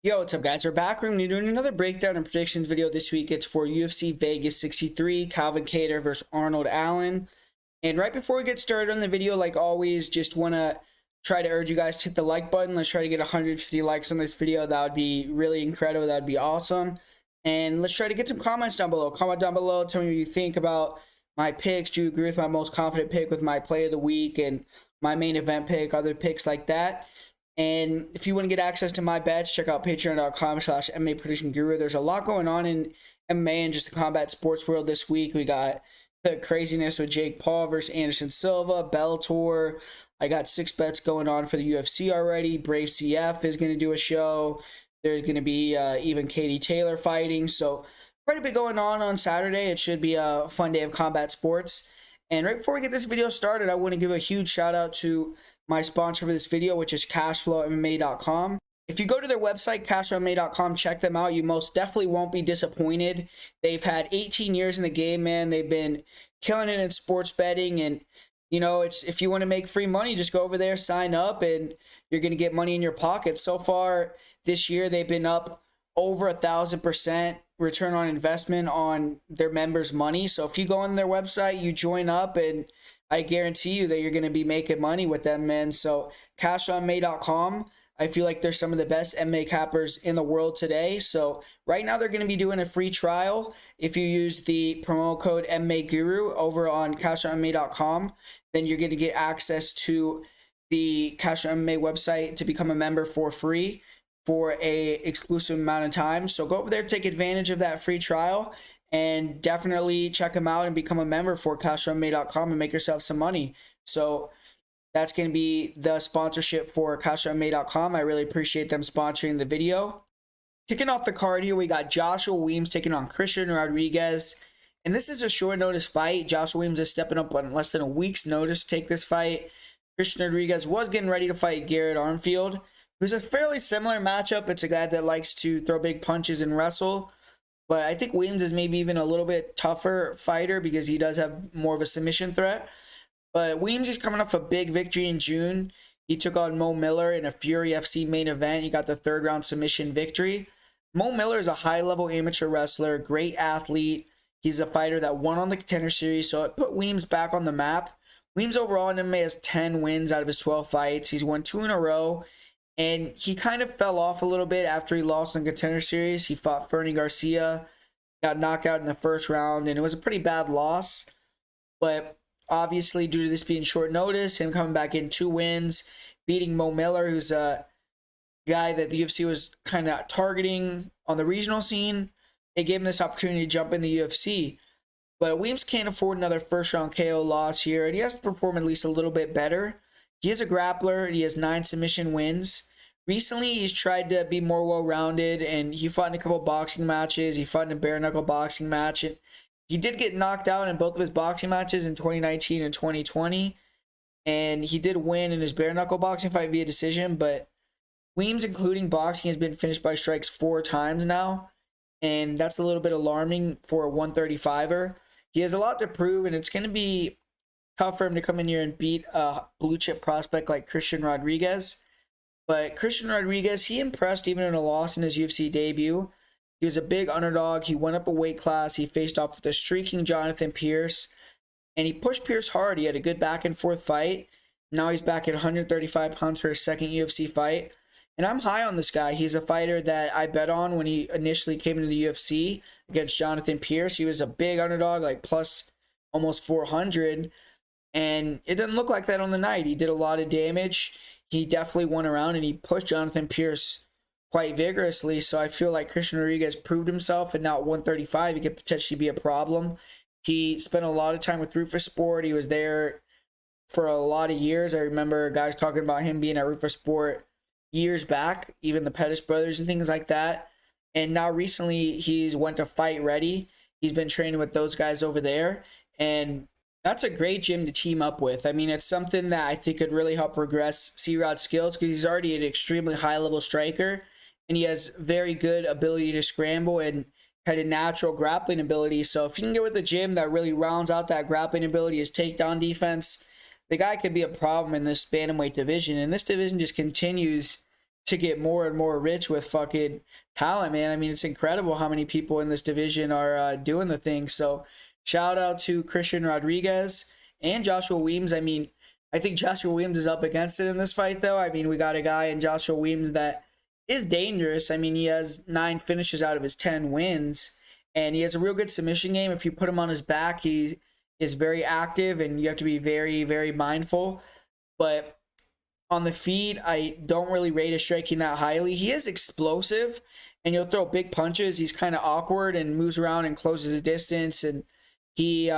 Yo, what's up guys? We're back. We're going to be doing another breakdown and predictions video this week. It's for UFC Vegas 63, Calvin Kattar versus Arnold Allen. And right before we get started on the video, like always, just want to try to urge you guys to hit the like button. Let's try to get 150 likes on this video. That would be really incredible. That would be awesome. And let's try to get some comments down below. Comment down below. Tell me what you think about my picks. Do you agree with my most confident pick with my play of the week and my main event pick, other picks like that? And if you want to get access to my bets, check out patreon.com/MMA predictionguru. There's a lot going on in MMA and just the combat sports world this week. We got the craziness with Jake Paul versus Anderson Silva, Bellator. I got 6 bets going on for the UFC already. Brave CF is going to do a show. There's going to be even Katie Taylor fighting. So quite a bit going on Saturday. It should be a fun day of combat sports. And right before we get this video started, I want to give a huge shout out to my sponsor for this video, which is cashflowmma.com. If you go to their website, cashflowmma.com, check them out. You most definitely won't be disappointed. They've had 18 years in the game, man. They've been killing it in sports betting. And, you know, it's if you want to make free money, just go over there, sign up, and you're going to get money in your pocket. So far this year, they've been up over 1,000% return on investment on their members' money. So if you go on their website, you join up, and I guarantee you that you're going to be making money with them, man. So cashonmay.com. I feel like they're some of the best MMA cappers in the world today. So right now they're going to be doing a free trial. If you use the promo code MMAGuru over on cashonmay.com, then you're going to get access to the Cash on MMA website to become a member for free for a exclusive amount of time. So go over there, take advantage of that free trial, and definitely check them out and become a member for cashonmay.com and make yourself some money. So that's going to be the sponsorship for cashonmay.com. I really appreciate them sponsoring the video. Kicking off the card here, we got Joshua Weems taking on Christian Rodriguez. And this is a short notice fight. Joshua Weems is stepping up on less than a week's notice to take this fight. Christian Rodriguez was getting ready to fight Garrett Armfield, who's a fairly similar matchup. It's a guy that likes to throw big punches and wrestle. But I think Weems is maybe even a little bit tougher fighter because he does have more of a submission threat. But Weems is coming off a big victory in June. He took on Mo Miller in a Fury FC main event. He got the 3rd round submission victory. Mo Miller is a high-level amateur wrestler, great athlete. He's a fighter that won on the Contender Series, so it put Weems back on the map. Weems overall in MMA has 10 wins out of his 12 fights. He's won 2 in a row. And he kind of fell off a little bit after he lost in the Contender Series. He fought Fernie Garcia, got knocked out in the 1st round, and it was a pretty bad loss. But obviously, due to this being short notice, him coming back in 2 wins, beating Mo Miller, who's a guy that the UFC was kind of targeting on the regional scene, it gave him this opportunity to jump in the UFC. But Weems can't afford another 1st round KO loss here, and he has to perform at least a little bit better. He is a grappler. He has 9 submission wins. Recently, he's tried to be more well-rounded, and he fought in a couple boxing matches. He fought in a bare-knuckle boxing match. And he did get knocked out in both of his boxing matches in 2019 and 2020. And he did win in his bare-knuckle boxing fight via decision, but Weems, including boxing, has been finished by strikes 4 times now. And that's a little bit alarming for a 135er. He has a lot to prove, and it's going to be tough for him to come in here and beat a blue chip prospect like Christian Rodriguez. But Christian Rodriguez, he impressed even in a loss in his UFC debut. He was a big underdog. He went up a weight class. He faced off with a streaking Jonathan Pierce. And he pushed Pierce hard. He had a good back and forth fight. Now he's back at 135 pounds for his 2nd UFC fight. And I'm high on this guy. He's a fighter that I bet on when he initially came into the UFC against Jonathan Pierce. He was a big underdog, like plus almost 400. And it didn't look like that on the night. He did a lot of damage. He definitely won around, and he pushed Jonathan Pierce quite vigorously. So I feel like Christian Rodriguez proved himself, and now at 135, he could potentially be a problem. He spent a lot of time with Rufus Sport. He was there for a lot of years. I remember guys talking about him being at Rufus Sport years back, even the Pettis brothers and things like that. And now recently, he's went to Fight Ready. He's been training with those guys over there, and that's a great gym to team up with. I mean, it's something that I think could really help progress C-Rod's skills because he's already an extremely high-level striker, and he has very good ability to scramble and kind of natural grappling ability. So if you can get with a gym that really rounds out that grappling ability, his takedown defense, the guy could be a problem in this bantamweight division. And this division just continues to get more and more rich with fucking talent, man. I mean, it's incredible how many people in this division are doing the thing. So shout out to Christian Rodriguez and Joshua Weems. I mean, I think Joshua Weems is up against it in this fight, though. I mean, we got a guy in Joshua Weems that is dangerous. I mean, he has 9 finishes out of his 10 wins, and he has a real good submission game. If you put him on his back, he is very active, and you have to be very, very mindful. But on the feet, I don't really rate his striking that highly. He is explosive, and he'll throw big punches. He's kind of awkward and moves around and closes his distance, and he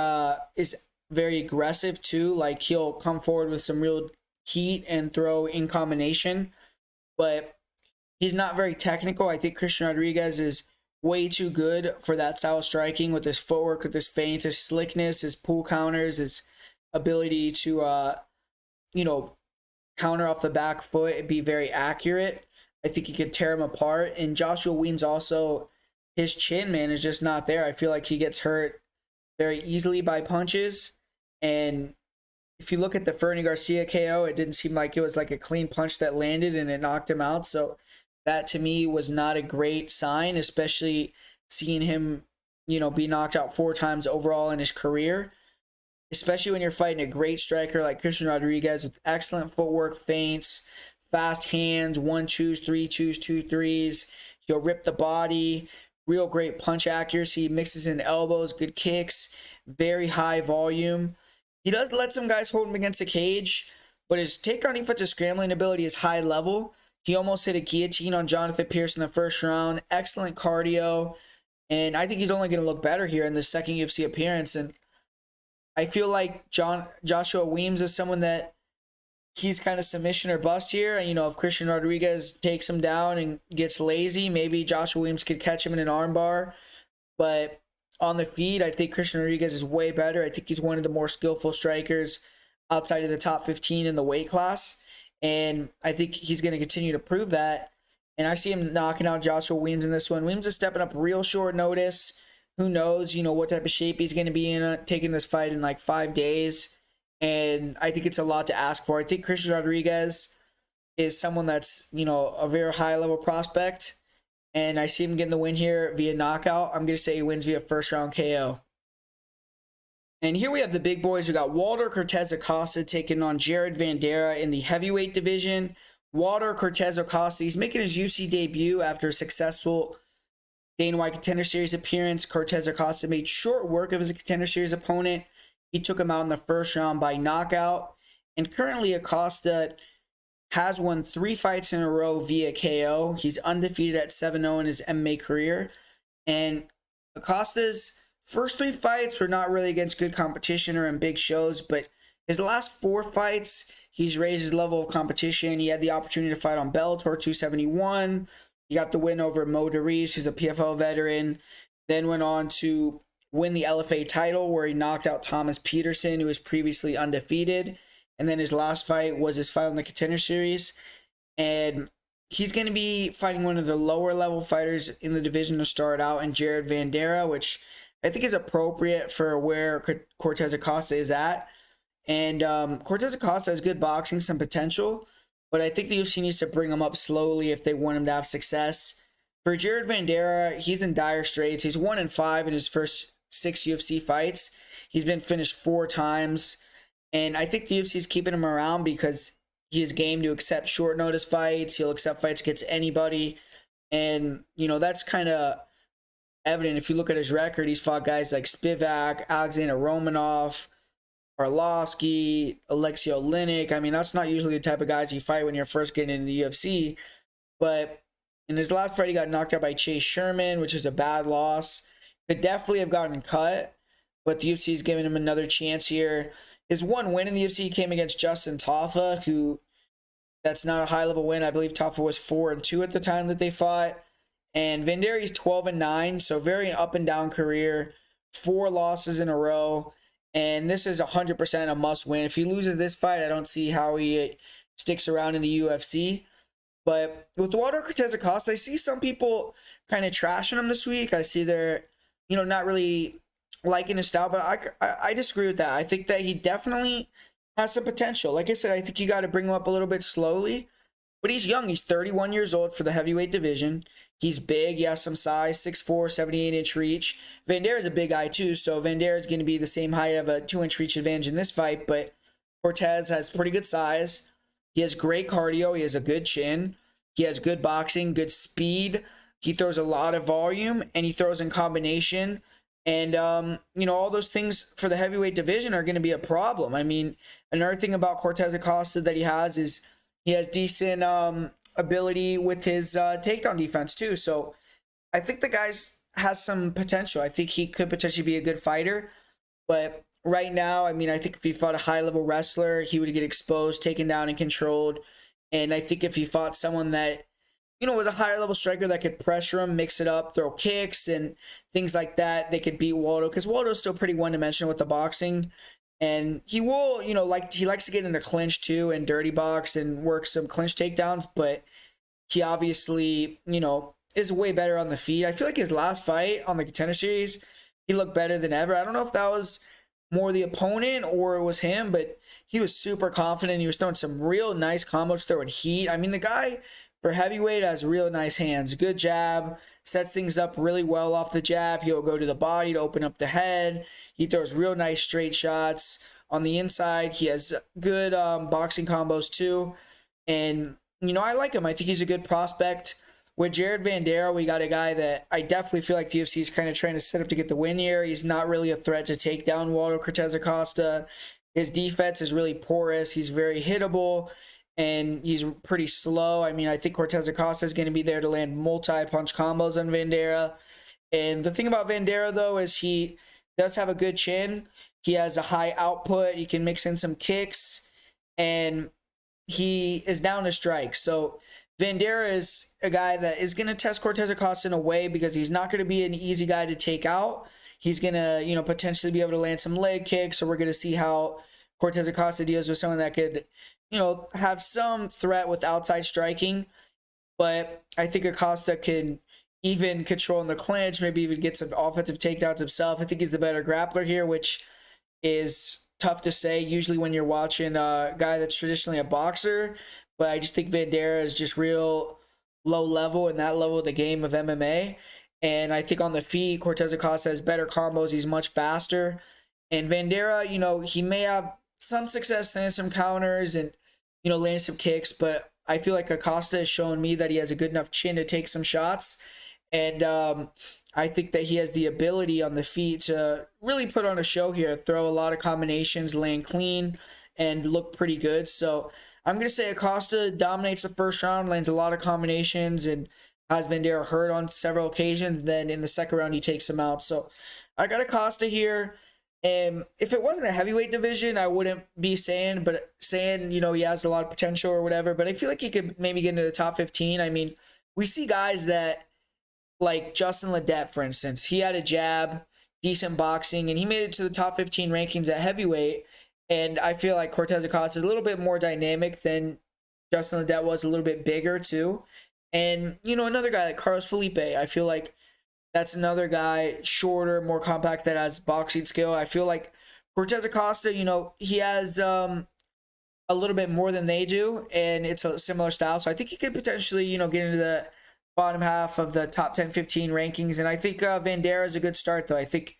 is very aggressive too. Like, he'll come forward with some real heat and throw in combination, but he's not very technical. I think Christian Rodriguez is way too good for that style of striking with his footwork, with his feints, his slickness, his pull counters, his ability to, counter off the back foot and be very accurate. I think he could tear him apart. And Joshua Weems also, his chin, man, is just not there. I feel like he gets hurt very easily by punches. And if you look at the Fernie Garcia KO, it didn't seem like it was like a clean punch that landed and it knocked him out. So that to me was not a great sign, especially seeing him, be knocked out 4 times overall in his career. Especially when you're fighting a great striker like Christian Rodriguez with excellent footwork, feints, fast hands, 1-2s, 3-2s, 2-3s. He'll rip the body, real great punch accuracy, mixes in elbows, good kicks, very high volume. He does let some guys hold him against the cage, but his takedown defensive scrambling ability is high level. He almost hit a guillotine on Jonathan Pierce in the first round. Excellent cardio, and I think he's only going to look better here in the second UFC appearance. And I feel like Joshua Weems is someone that he's kind of submission or bust here. And, if Christian Rodriguez takes him down and gets lazy, maybe Joshua Weems could catch him in an armbar. But on the feet, I think Christian Rodriguez is way better. I think he's one of the more skillful strikers outside of the top 15 in the weight class. And I think he's going to continue to prove that. And I see him knocking out Joshua Weems in this one. Weems is stepping up real short notice. Who knows, what type of shape he's going to be in, taking this fight in like 5 days. And I think it's a lot to ask for. I think Christian Rodriguez is someone that's, a very high-level prospect. And I see him getting the win here via knockout. I'm going to say he wins via first-round KO. And here we have the big boys. We got Walder Cortes-Acosta taking on Jared Vanderaa in the heavyweight division. Walder Cortes-Acosta, he's making his UFC debut after a successful Dana White Contender Series appearance. Cortes-Acosta made short work of his Contender Series opponent. He took him out in the first round by knockout. And currently, Acosta has won 3 fights in a row via KO. He's undefeated at 7-0 in his MMA career. And Acosta's first 3 fights were not really against good competition or in big shows, but his last 4 fights, he's raised his level of competition. He had the opportunity to fight on Bellator 271. He got the win over Mota, who's a PFL veteran, then went on to win the LFA title where he knocked out Thomas Peterson, who was previously undefeated. And then his last fight was his fight in the Contender Series. And he's going to be fighting one of the lower level fighters in the division to start out, in Jared Vanderaa, which I think is appropriate for where Cortes-Acosta is at. And Cortes-Acosta has good boxing, some potential. But I think the UFC needs to bring him up slowly if they want him to have success. For Jared Vanderaa, he's in dire straits. He's 1-5 in his first 6 UFC fights. He's been finished 4 times. And I think the UFC is keeping him around because he is game to accept short notice fights. He'll accept fights against anybody. And, that's kind of evident. If you look at his record, he's fought guys like Spivak, Alexander Romanov, Arlovski, Alexei Oleinik. I mean, that's not usually the type of guys you fight when you're first getting into the UFC. But in his last fight, he got knocked out by Chase Sherman, which is a bad loss. Could definitely have gotten cut, but the UFC is giving him another chance here. His one win in the UFC came against Justin Tafa, who, that's not a high-level win. I believe Tafa was 4-2 at the time that they fought. And Vanderaa's 12-9, so very up-and-down career. 4 losses in a row. And this is 100% a must-win. If he loses this fight, I don't see how he sticks around in the UFC. But with Waldo Cortes-Acosta, I see some people kind of trashing him this week. I see they're, not really liking his style. But I disagree with that. I think that he definitely has some potential. Like I said, I think you got to bring him up a little bit slowly. But he's young. He's 31 years old for the heavyweight division. He's big. He has some size, 6'4", 78-inch reach. Vanderaa is a big guy too, so Vanderaa is going to be the same height of a 2-inch reach advantage in this fight, but Cortez has pretty good size. He has great cardio. He has a good chin. He has good boxing, good speed. He throws a lot of volume, and he throws in combination. And, all those things for the heavyweight division are going to be a problem. I mean, another thing about Cortes-Acosta that he has is he has decent ability with his takedown defense too. So I think the guy has some potential. I think he could potentially be a good fighter. But right now, I mean, I think if he fought a high-level wrestler, he would get exposed, taken down, and controlled. And I think if he fought someone that, was a higher-level striker that could pressure him, mix it up, throw kicks, and things like that, they could beat Waldo. Because Waldo's still pretty one-dimensional with the boxing. And he will, he likes to get in the clinch too and dirty box and work some clinch takedowns. But he obviously, is way better on the feet. I feel like his last fight on the Contender Series, he looked better than ever. I don't know if that was more the opponent or it was him, but he was super confident. He was throwing some real nice combos, throwing heat. I mean, the guy for heavyweight has real nice hands. Good jab, sets things up really well off the jab. He'll go to the body to open up the head. He throws real nice straight shots. On the inside, he has good boxing combos too. And, I like him. I think he's a good prospect. With Jared Vanderaa, we got a guy that I definitely feel like the UFC is kind of trying to set up to get the win here. He's not really a threat to take down Waldo Cortes-Acosta. His defense is really porous. He's very hittable, and he's pretty slow. I mean, I think Cortes-Acosta is going to be there to land multi-punch combos on Vanderaa. And the thing about Vanderaa, though, is he does have a good chin. He has a high output. He can mix in some kicks, and he is down to strike. So Vanderaa is a guy that is going to test Cortes-Acosta in a way because he's not going to be an easy guy to take out. He's going to, potentially be able to land some leg kicks, so we're going to see how Cortes-Acosta deals with someone that could, have some threat with outside striking. But I think Acosta can even control in the clinch, maybe even get some offensive takedowns himself. I think he's the better grappler here, which is tough to say usually when you're watching a guy that's traditionally a boxer. But I just think Vanderaa is just real low level in that level of the game of MMA. And I think on the feet, Cortes-Acosta has better combos. He's much faster. And Vanderaa, he may have some success in some counters and, landing some kicks. But I feel like Acosta has shown me that he has a good enough chin to take some shots. And I think that he has the ability on the feet to really put on a show here, throw a lot of combinations, land clean, and look pretty good. So I'm going to say Acosta dominates the first round, lands a lot of combinations, and has Vanderaa hurt on several occasions. Then in the second round, he takes him out. So I got Acosta here. And if it wasn't a heavyweight division, I wouldn't be saying, he has a lot of potential or whatever. But I feel like he could maybe get into the top 15. I mean, we see guys that, like Justin Ledet, for instance, he had a jab, decent boxing, and he made it to the top 15 rankings at heavyweight. And I feel like Cortes-Acosta is a little bit more dynamic than Justin Ledet was, a little bit bigger too. And, another guy like Carlos Felipe, I feel like that's another guy, shorter, more compact, that has boxing skill. I feel like Cortes-Acosta, he has a little bit more than they do, and it's a similar style. So I think he could potentially, get into the bottom half of the top 10, 15 rankings. And I think Vanderaa is a good start, though. I think,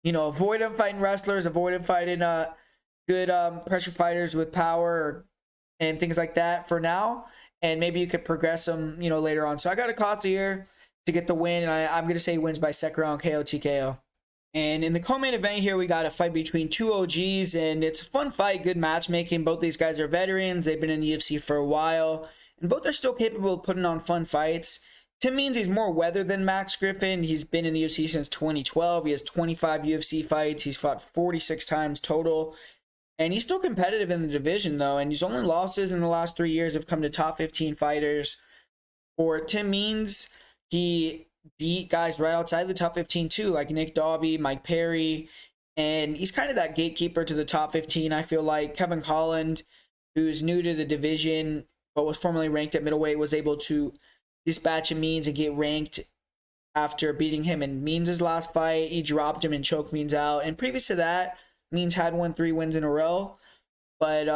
avoid him fighting wrestlers, avoid him fighting good pressure fighters with power and things like that for now. And maybe you could progress him, later on. So I got Acosta here to get the win. And I'm going to say he wins by second round KO TKO. And in the co-main event here, we got a fight between two OGs. And it's a fun fight, good matchmaking. Both these guys are veterans. They've been in the UFC for a while. And both are still capable of putting on fun fights. Tim means he's more weathered than Max Griffin. He's been in the UFC since 2012. He has 25 UFC fights. He's fought 46 times total. And he's still competitive in the division, though. And his only losses in the last 3 years have come to top 15 fighters. For Tim Means, he beat guys right outside the top 15, too, like Nick Dalby, Mike Perry. And he's kind of that gatekeeper to the top 15, I feel like. Kevin Holland, who's new to the division, but was formerly ranked at middleweight, was able to dispatch Means and get ranked after beating him in Means' last fight. He dropped him and choked Means out. And previous to that, Means had won 3 wins in a row. But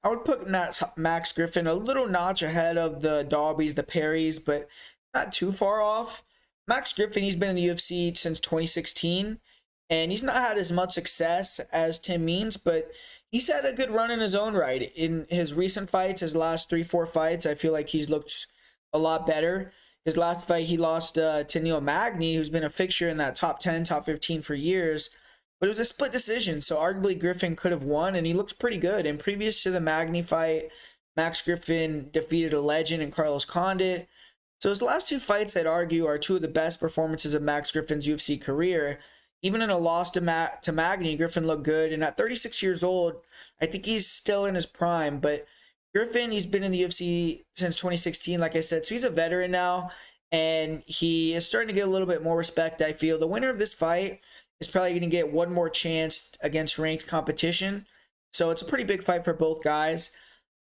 I would put Max Griffin a little notch ahead of the Dalbys, the Perrys, but not too far off. Max Griffin, he's been in the UFC since 2016, and he's not had as much success as Tim Means, but he's had a good run in his own right. In his recent fights, his last 3-4 fights, I feel like he's looked a lot better. His last fight, he lost to Neil Magny, who's been a fixture in that top 10, top 15 for years. But it was a split decision, so arguably Griffin could have won, and he looks pretty good. And previous to the Magny fight, Max Griffin defeated a legend in Carlos Condit. So his last two fights, I'd argue, are two of the best performances of Max Griffin's UFC career. Even in a loss to Magny, Griffin looked good. And at 36 years old, I think he's still in his prime. But Griffin, he's been in the UFC since 2016, like I said. So he's a veteran now, and he is starting to get a little bit more respect, I feel. The winner of this fight is probably going to get one more chance against ranked competition. So it's a pretty big fight for both guys.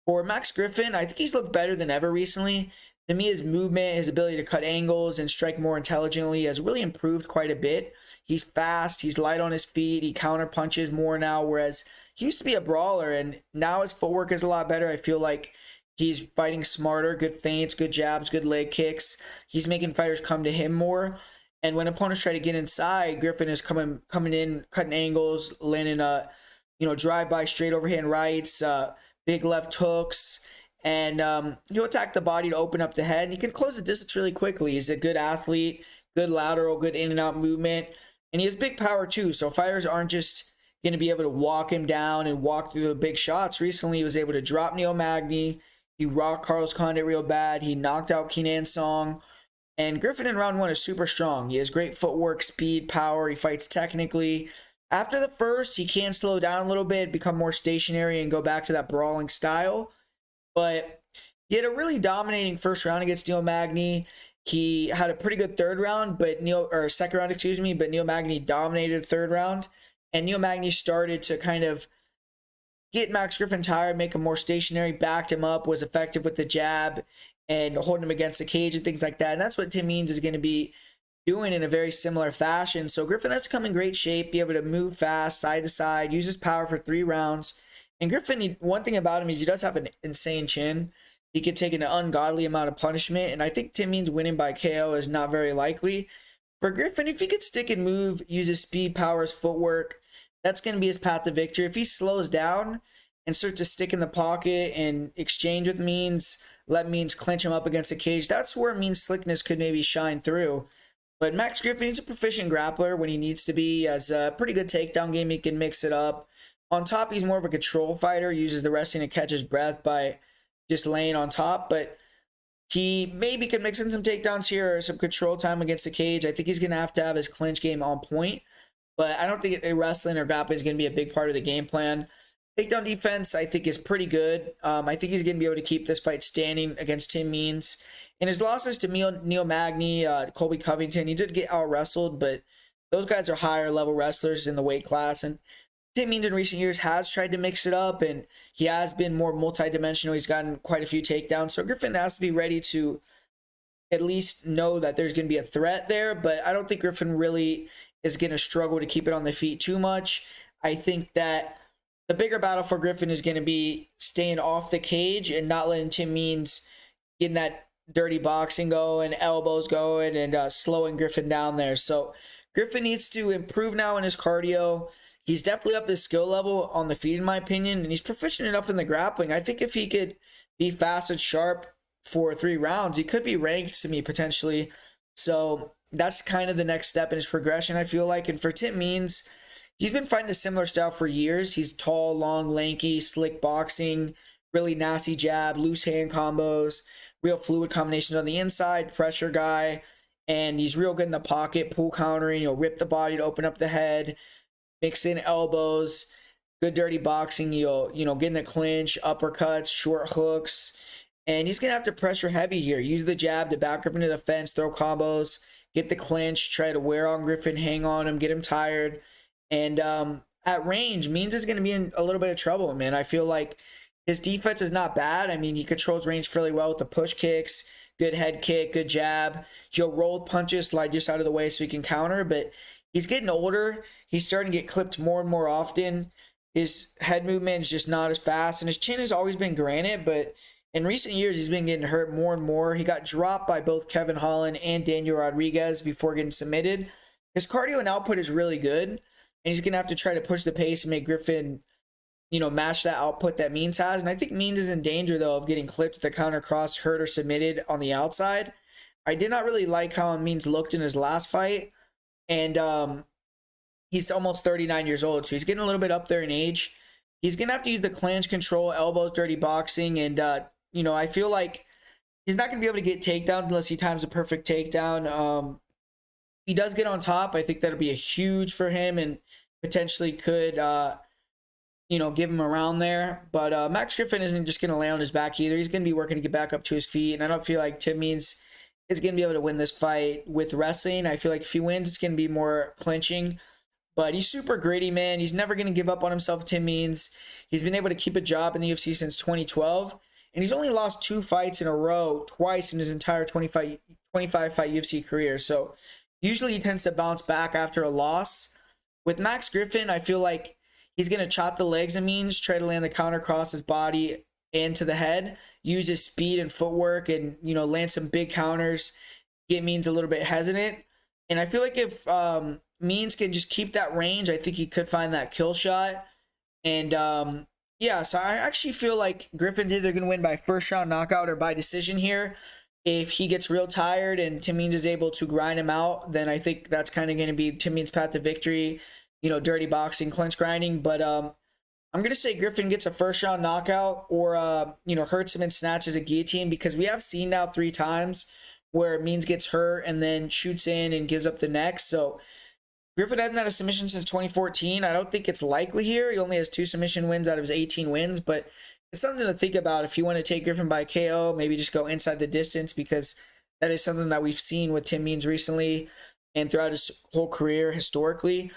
For Max Griffin, I think he's looked better than ever recently. To me, his movement, his ability to cut angles and strike more intelligently has really improved quite a bit. He's fast, he's light on his feet, he counter punches more now, whereas he used to be a brawler, and now his footwork is a lot better. I feel like he's fighting smarter, good feints, good jabs, good leg kicks. He's making fighters come to him more. And when opponents try to get inside, Griffin is coming in, cutting angles, landing drive-by straight overhand rights, big left hooks, and he'll attack the body to open up the head. And he can close the distance really quickly. He's a good athlete, good lateral, good in and out movement, and he has big power too. So fighters aren't just going to be able to walk him down and walk through the big shots. Recently, he was able to drop Neil Magny. He rocked Carlos Condit real bad. He knocked out Kenan Song. And Griffin in round one is super strong. He has great footwork, speed, power. He fights technically. After the first, he can slow down a little bit, become more stationary, and go back to that brawling style. But he had a really dominating first round against Neil Magny. He had a pretty good third round, but second round, but Neil Magny dominated the third round. And Neil Magny started to kind of get Max Griffin tired, make him more stationary, backed him up, was effective with the jab, and holding him against the cage and things like that. And that's what Tim Means is going to be doing in a very similar fashion. So Griffin has to come in great shape, be able to move fast, side to side, use his power for 3 rounds. And Griffin, one thing about him is he does have an insane chin. He could take an ungodly amount of punishment. And I think Tim Means winning by KO is not very likely. For Griffin, if he could stick and move, use his speed, power, his footwork, that's going to be his path to victory. If he slows down and starts to stick in the pocket and exchange with Means, let Means clinch him up against the cage, that's where Means' slickness could maybe shine through. But Max Griffin, he's a proficient grappler when he needs to be. He has a pretty good takedown game. He can mix it up. On top, he's more of a control fighter. Uses the wrestling to catch his breath by just laying on top. But he maybe could mix in some takedowns here or some control time against the cage. I think he's going to have his clinch game on point. But I don't think wrestling or grappling is going to be a big part of the game plan. Takedown defense, I think, is pretty good. I think he's going to be able to keep this fight standing against Tim Means. In his losses to Neil Magny, Colby Covington, he did get out-wrestled, but those guys are higher-level wrestlers in the weight class. And Tim Means in recent years has tried to mix it up, and he has been more multidimensional. He's gotten quite a few takedowns. So Griffin has to be ready to at least know that there's going to be a threat there, but I don't think Griffin really is going to struggle to keep it on the feet too much. I think that the bigger battle for Griffin is going to be staying off the cage and not letting Tim Means get in that dirty boxing going, elbows going, and slowing Griffin down there. So Griffin needs to improve now in his cardio. He's definitely up his skill level on the feet, in my opinion, and he's proficient enough in the grappling. I think if he could be fast and sharp for 3 rounds, he could be ranked to me potentially. So that's kind of the next step in his progression, I feel like. And for Tim Means, he's been fighting a similar style for years. He's tall, long, lanky, slick boxing, really nasty jab, loose hand combos, real fluid combinations on the inside, pressure guy, and he's real good in the pocket, pull countering, rip the body to open up the head, mix in elbows, good dirty boxing, get in the clinch, uppercuts, short hooks, and he's going to have to pressure heavy here. Use the jab to back up into the fence, throw combos, get the clinch, try to wear on Griffin, hang on him, get him tired. And at range, Means is going to be in a little bit of trouble, man. I feel like his defense is not bad. I mean, he controls range fairly well with the push kicks, good head kick, good jab. He'll roll punches, slide just out of the way so he can counter. But he's getting older. He's starting to get clipped more and more often. His head movement is just not as fast, and his chin has always been granite, but in recent years, he's been getting hurt more and more. He got dropped by both Kevin Holland and Daniel Rodriguez before getting submitted. His cardio and output is really good, and he's going to have to try to push the pace and make Griffin, match that output that Means has. And I think Means is in danger, though, of getting clipped with a counter cross, hurt, or submitted on the outside. I did not really like how Means looked in his last fight, and he's almost 39 years old, so he's getting a little bit up there in age. He's going to have to use the clinch control, elbows, dirty boxing, and I feel like he's not going to be able to get takedowns unless he times a perfect takedown. He does get on top. I think that'll be a huge for him and potentially could, give him around there. But Max Griffin isn't just going to lay on his back either. He's going to be working to get back up to his feet. And I don't feel like Tim Means is going to be able to win this fight with wrestling. I feel like if he wins, it's going to be more clinching. But he's super gritty, man. He's never going to give up on himself, Tim Means. He's been able to keep a job in the UFC since 2012. And he's only lost 2 fights in a row twice in his entire 25-fight UFC career. So usually he tends to bounce back after a loss. With Max Griffin, I feel like he's going to chop the legs of Means, try to land the counter across his body and to the head, use his speed and footwork and, land some big counters, get Means a little bit hesitant. And I feel like if Means can just keep that range, I think he could find that kill shot. And so I actually feel like Griffin's either going to win by first round knockout or by decision here. If he gets real tired and Tim Means is able to grind him out, then I think that's kind of going to be Tim Means' path to victory, dirty boxing, clinch grinding. But I'm going to say Griffin gets a first round knockout or, hurts him and snatches a guillotine, because we have seen now 3 times where Means gets hurt and then shoots in and gives up the neck. So Griffin hasn't had a submission since 2014. I don't think it's likely here. He only has 2 submission wins out of his 18 wins, but it's something to think about. If you want to take Griffin by KO, maybe just go inside the distance, because that is something that we've seen with Tim Means recently and throughout his whole career historically.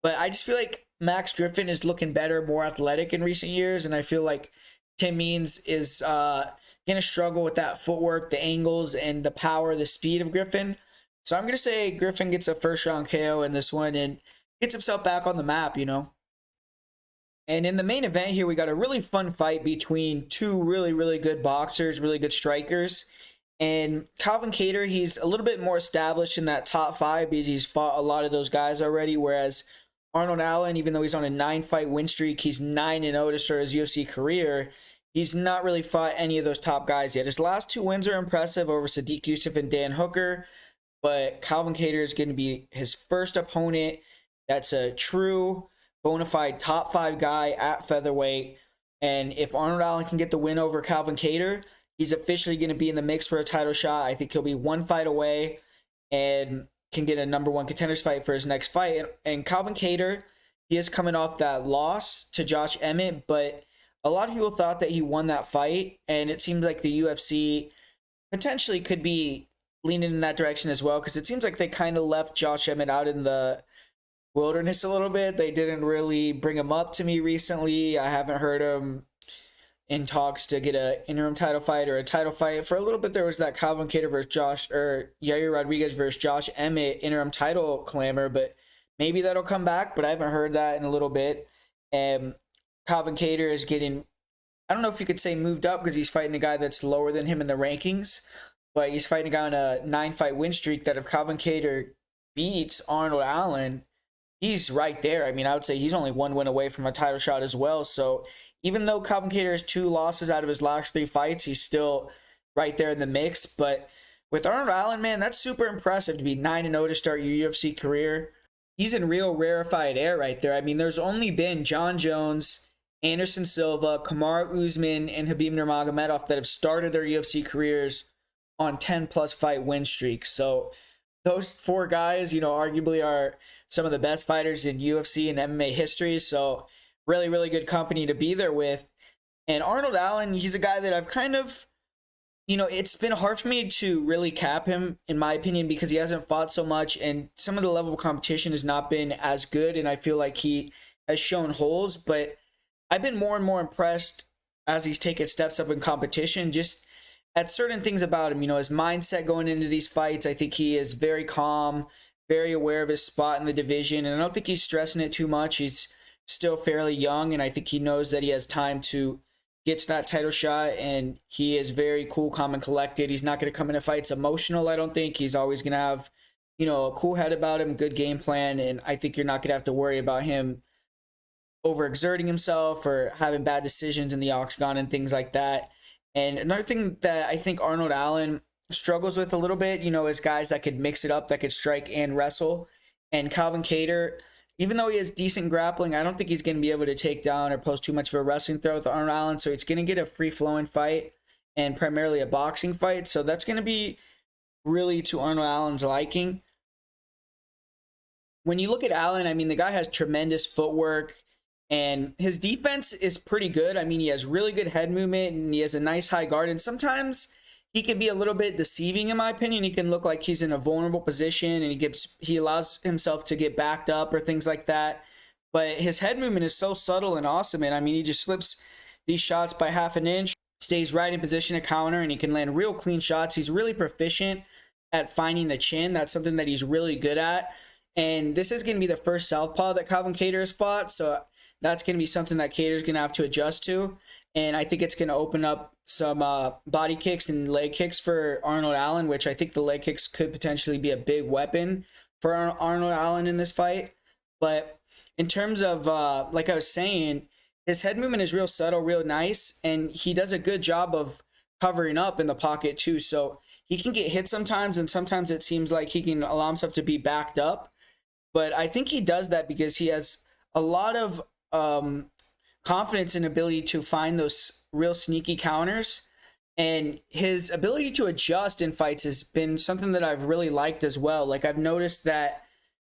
But I just feel like Max Griffin is looking better, more athletic in recent years, and I feel like Tim Means is going to struggle with that footwork, the angles, and the power, the speed of Griffin. So I'm going to say Griffin gets a first round KO in this one and gets himself back on the map, And in the main event here, we got a really fun fight between 2 really, really good boxers, really good strikers. And Calvin Kattar, he's a little bit more established in that top 5 because he's fought a lot of those guys already. Whereas Arnold Allen, even though he's on a 9-fight win streak, he's 9-0 to start his UFC career. He's not really fought any of those top guys yet. His last 2 wins are impressive over Sadiq Yusuff and Dan Hooker. But Calvin Kattar is going to be his first opponent that's a true, bona fide top 5 guy at featherweight. And if Arnold Allen can get the win over Calvin Kattar, he's officially going to be in the mix for a title shot. I think he'll be 1 fight away and can get a number 1 contenders fight for his next fight. And Calvin Kattar, he is coming off that loss to Josh Emmett, but a lot of people thought that he won that fight. And it seems like the UFC potentially could be leaning in that direction as well, because it seems like they kind of left Josh Emmett out in the wilderness a little bit. They didn't really bring him up to me recently. I haven't heard him in talks to get an interim title fight or a title fight. For a little bit, there was that Calvin Kattar versus Yair Rodriguez versus Josh Emmett interim title clamor, but maybe that'll come back, but I haven't heard that in a little bit. And Calvin Kattar is getting, I don't know if you could say moved up, because he's fighting a guy that's lower than him in the rankings, but he's fighting a guy on a 9-fight win streak that if Calvin Kattar beats Arnold Allen, he's right there. I mean, I would say he's only 1 win away from a title shot as well. So even though Calvin Kattar has 2 losses out of his last 3 fights, he's still right there in the mix. But with Arnold Allen, man, that's super impressive to be 9-0 to start your UFC career. He's in real rarefied air right there. I mean, there's only been John Jones, Anderson Silva, Kamaru Usman, and Khabib Nurmagomedov that have started their UFC careers on 10-plus fight win streaks. So those 4 guys, arguably are some of the best fighters in UFC and MMA history. So really, really good company to be there with. And Arnold Allen, he's a guy that I've kind of, it's been hard for me to really cap him, in my opinion, because he hasn't fought so much and some of the level of competition has not been as good. And I feel like he has shown holes, but I've been more and more impressed as he's taken steps up in competition, just at certain things about him. His mindset going into these fights, I think he is very calm, very aware of his spot in the division, and I don't think he's stressing it too much. He's still fairly young, and I think he knows that he has time to get to that title shot, and he is very cool, calm, and collected. He's not going to come into fights emotional, I don't think. He's always going to have, a cool head about him, good game plan, and I think you're not going to have to worry about him overexerting himself or having bad decisions in the octagon and things like that. And another thing that I think Arnold Allen struggles with a little bit, is guys that could mix it up, that could strike and wrestle. And Calvin Kattar, even though he has decent grappling, I don't think he's going to be able to take down or pose too much of a wrestling threat with Arnold Allen. So it's going to get a free-flowing fight and primarily a boxing fight. So that's going to be really to Arnold Allen's liking. When you look at Allen, I mean, the guy has tremendous footwork, and his defense is pretty good. I mean, he has really good head movement, and he has a nice high guard. And sometimes he can be a little bit deceiving, in my opinion. He can look like he's in a vulnerable position, and he allows himself to get backed up or things like that. But his head movement is so subtle and awesome. And I mean, he just slips these shots by half an inch, stays right in position to counter, and he can land real clean shots. He's really proficient at finding the chin. That's something that he's really good at. And this is going to be the first southpaw that Calvin Kattar has fought. So that's going to be something that Kattar's going to have to adjust to. And I think it's going to open up some body kicks and leg kicks for Arnold Allen, which I think the leg kicks could potentially be a big weapon for Arnold Allen in this fight. But in terms of, like I was saying, his head movement is real subtle, real nice, and he does a good job of covering up in the pocket too. So he can get hit sometimes, and sometimes it seems like he can allow himself to be backed up. But I think he does that because he has a lot of confidence and ability to find those real sneaky counters, and his ability to adjust in fights has been something that I've really liked as well. Like, I've noticed that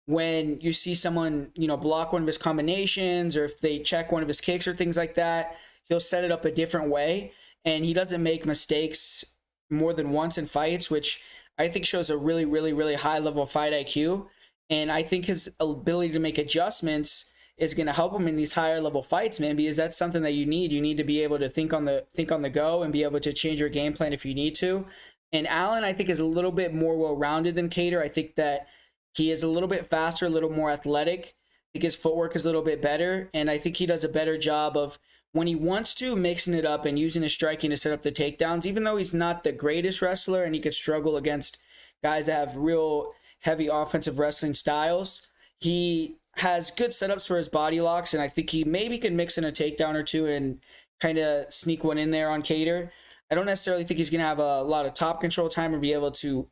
when you see someone, block one of his combinations, or if they check one of his kicks or things like that, he'll set it up a different way, and he doesn't make mistakes more than once in fights, which I think shows a really, really, really high level of fight IQ. And I think his ability to make adjustments is going to help him in these higher level fights, man, because that's something that you need. You need to be able to think on the go and be able to change your game plan if you need to. And Allen, I think, is a little bit more well-rounded than Kattar. I think that he is a little bit faster, a little more athletic. I think his footwork is a little bit better, and I think he does a better job of, when he wants to, mixing it up and using his striking to set up the takedowns. Even though he's not the greatest wrestler and he could struggle against guys that have real heavy offensive wrestling styles, he has good setups for his body locks, and I think he maybe can mix in a takedown or two and kind of sneak one in there on Kattar. I don't necessarily think he's going to have a lot of top control time or be able to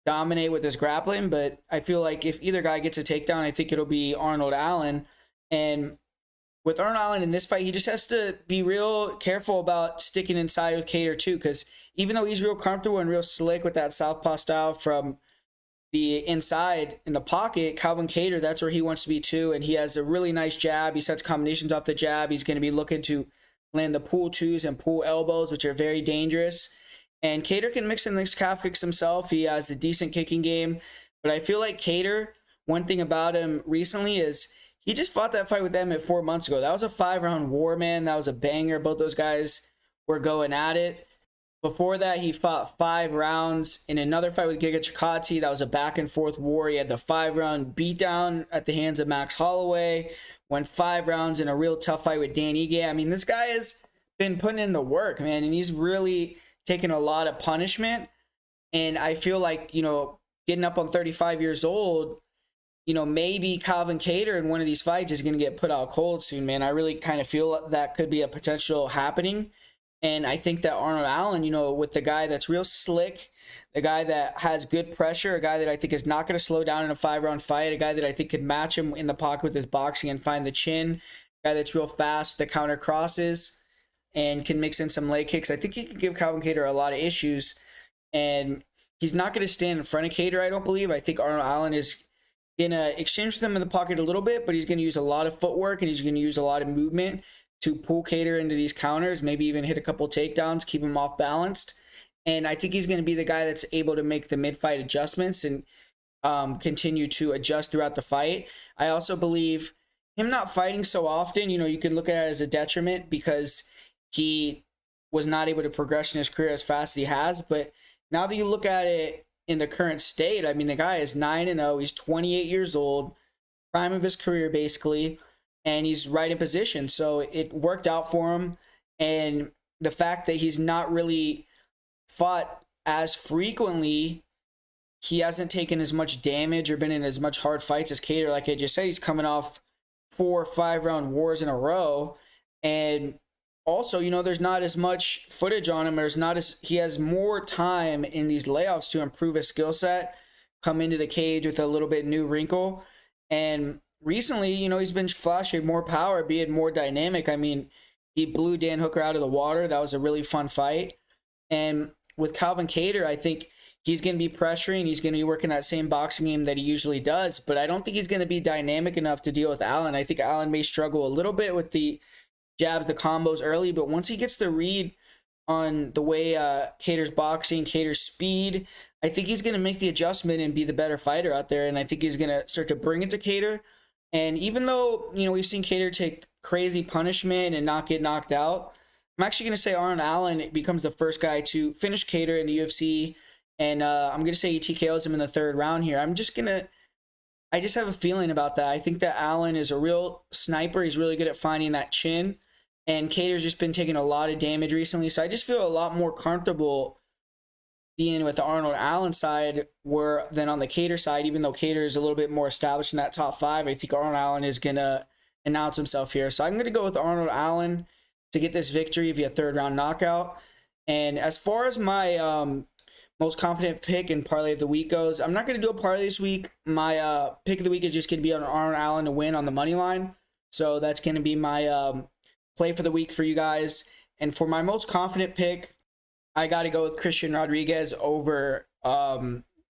dominate with his grappling, but I feel like if either guy gets a takedown, I think it'll be Arnold Allen. And with Arnold Allen in this fight, he just has to be real careful about sticking inside with Kattar too, because even though he's real comfortable and real slick with that southpaw style from the inside in the pocket, Calvin Kattar, that's where he wants to be too, and he has a really nice jab. He sets combinations off the jab. He's going to be looking to land the pull twos and pull elbows, which are very dangerous. And Kattar can mix in these calf kicks himself. He has a decent kicking game, but I feel like Kattar, one thing about him recently is he just fought that fight with Emmett 4 months ago. That was a 5-round war, man. That was a banger. Both those guys were going at it. Before that, he fought 5 rounds in another fight with Giga Chikadze. That was a back-and-forth war. He had the 5-round beatdown at the hands of Max Holloway. Went 5 rounds in a real tough fight with Dan Ige. I mean, this guy has been putting in the work, man, and he's really taken a lot of punishment. And I feel like, getting up on 35 years old, maybe Calvin Kattar in one of these fights is going to get put out cold soon, man. I really kind of feel that could be a potential happening. And I think that Arnold Allen, with the guy that's real slick, the guy that has good pressure, a guy that I think is not going to slow down in a 5-round fight, a guy that I think could match him in the pocket with his boxing and find the chin, a guy that's real fast with the counter crosses and can mix in some leg kicks. I think he can give Calvin Kattar a lot of issues. And he's not going to stand in front of Kattar, I don't believe. I think Arnold Allen is going to exchange with him in the pocket a little bit, but he's going to use a lot of footwork and he's going to use a lot of movement to pull Kattar into these counters, maybe even hit a couple takedowns, keep him off balanced. And I think he's going to be the guy that's able to make the mid-fight adjustments and continue to adjust throughout the fight. I also believe him not fighting so often, you can look at it as a detriment because he was not able to progress in his career as fast as he has. But now that you look at it in the current state, I mean, the guy is 9-0. He's 28 years old, prime of his career, basically. and he's right in position. So it worked out for him. And the fact that he's not really fought as frequently, he hasn't taken as much damage or been in as much hard fights as Kattar. Like I just said, he's coming off 4 or 5 round wars in a row. And also, you know, there's not as much footage on him. He has more time in these layoffs to improve his skill set, come into the cage with a little bit new wrinkle. And recently, you know, he's been flashing more power, being more dynamic. I mean, he blew Dan Hooker out of the water. That was a really fun fight. And with Kattar, I think he's going to be pressuring. He's going to be working that same boxing game that he usually does. But I don't think he's going to be dynamic enough to deal with Allen. I think Allen may struggle a little bit with the jabs, the combos early. But once he gets the read on the way Kattar's boxing, Kattar's speed, I think he's going to make the adjustment and be the better fighter out there. And I think he's going to start to bring it to Kattar. And even though, you know, we've seen Kattar take crazy punishment and not get knocked out, I'm actually going to say Arnold Allen becomes the first guy to finish Kattar in the UFC. And I'm going to say he TKOs him in the 3rd round here. I just have a feeling about that. I think that Allen is a real sniper. He's really good at finding that chin. And Kattar's just been taking a lot of damage recently. So I just feel a lot more comfortable being with the Arnold Allen side than on the Kattar side, even though Kattar is a little bit more established in that top 5. I think Arnold Allen is going to announce himself here. So I'm going to go with Arnold Allen to get this victory via 3rd round knockout. And as far as my most confident pick and parlay of the week goes, I'm not going to do a parlay this week. My pick of the week is just going to be on Arnold Allen to win on the money line. So that's going to be my play for the week for you guys. And for my most confident pick, I got to go with Christian Rodriguez over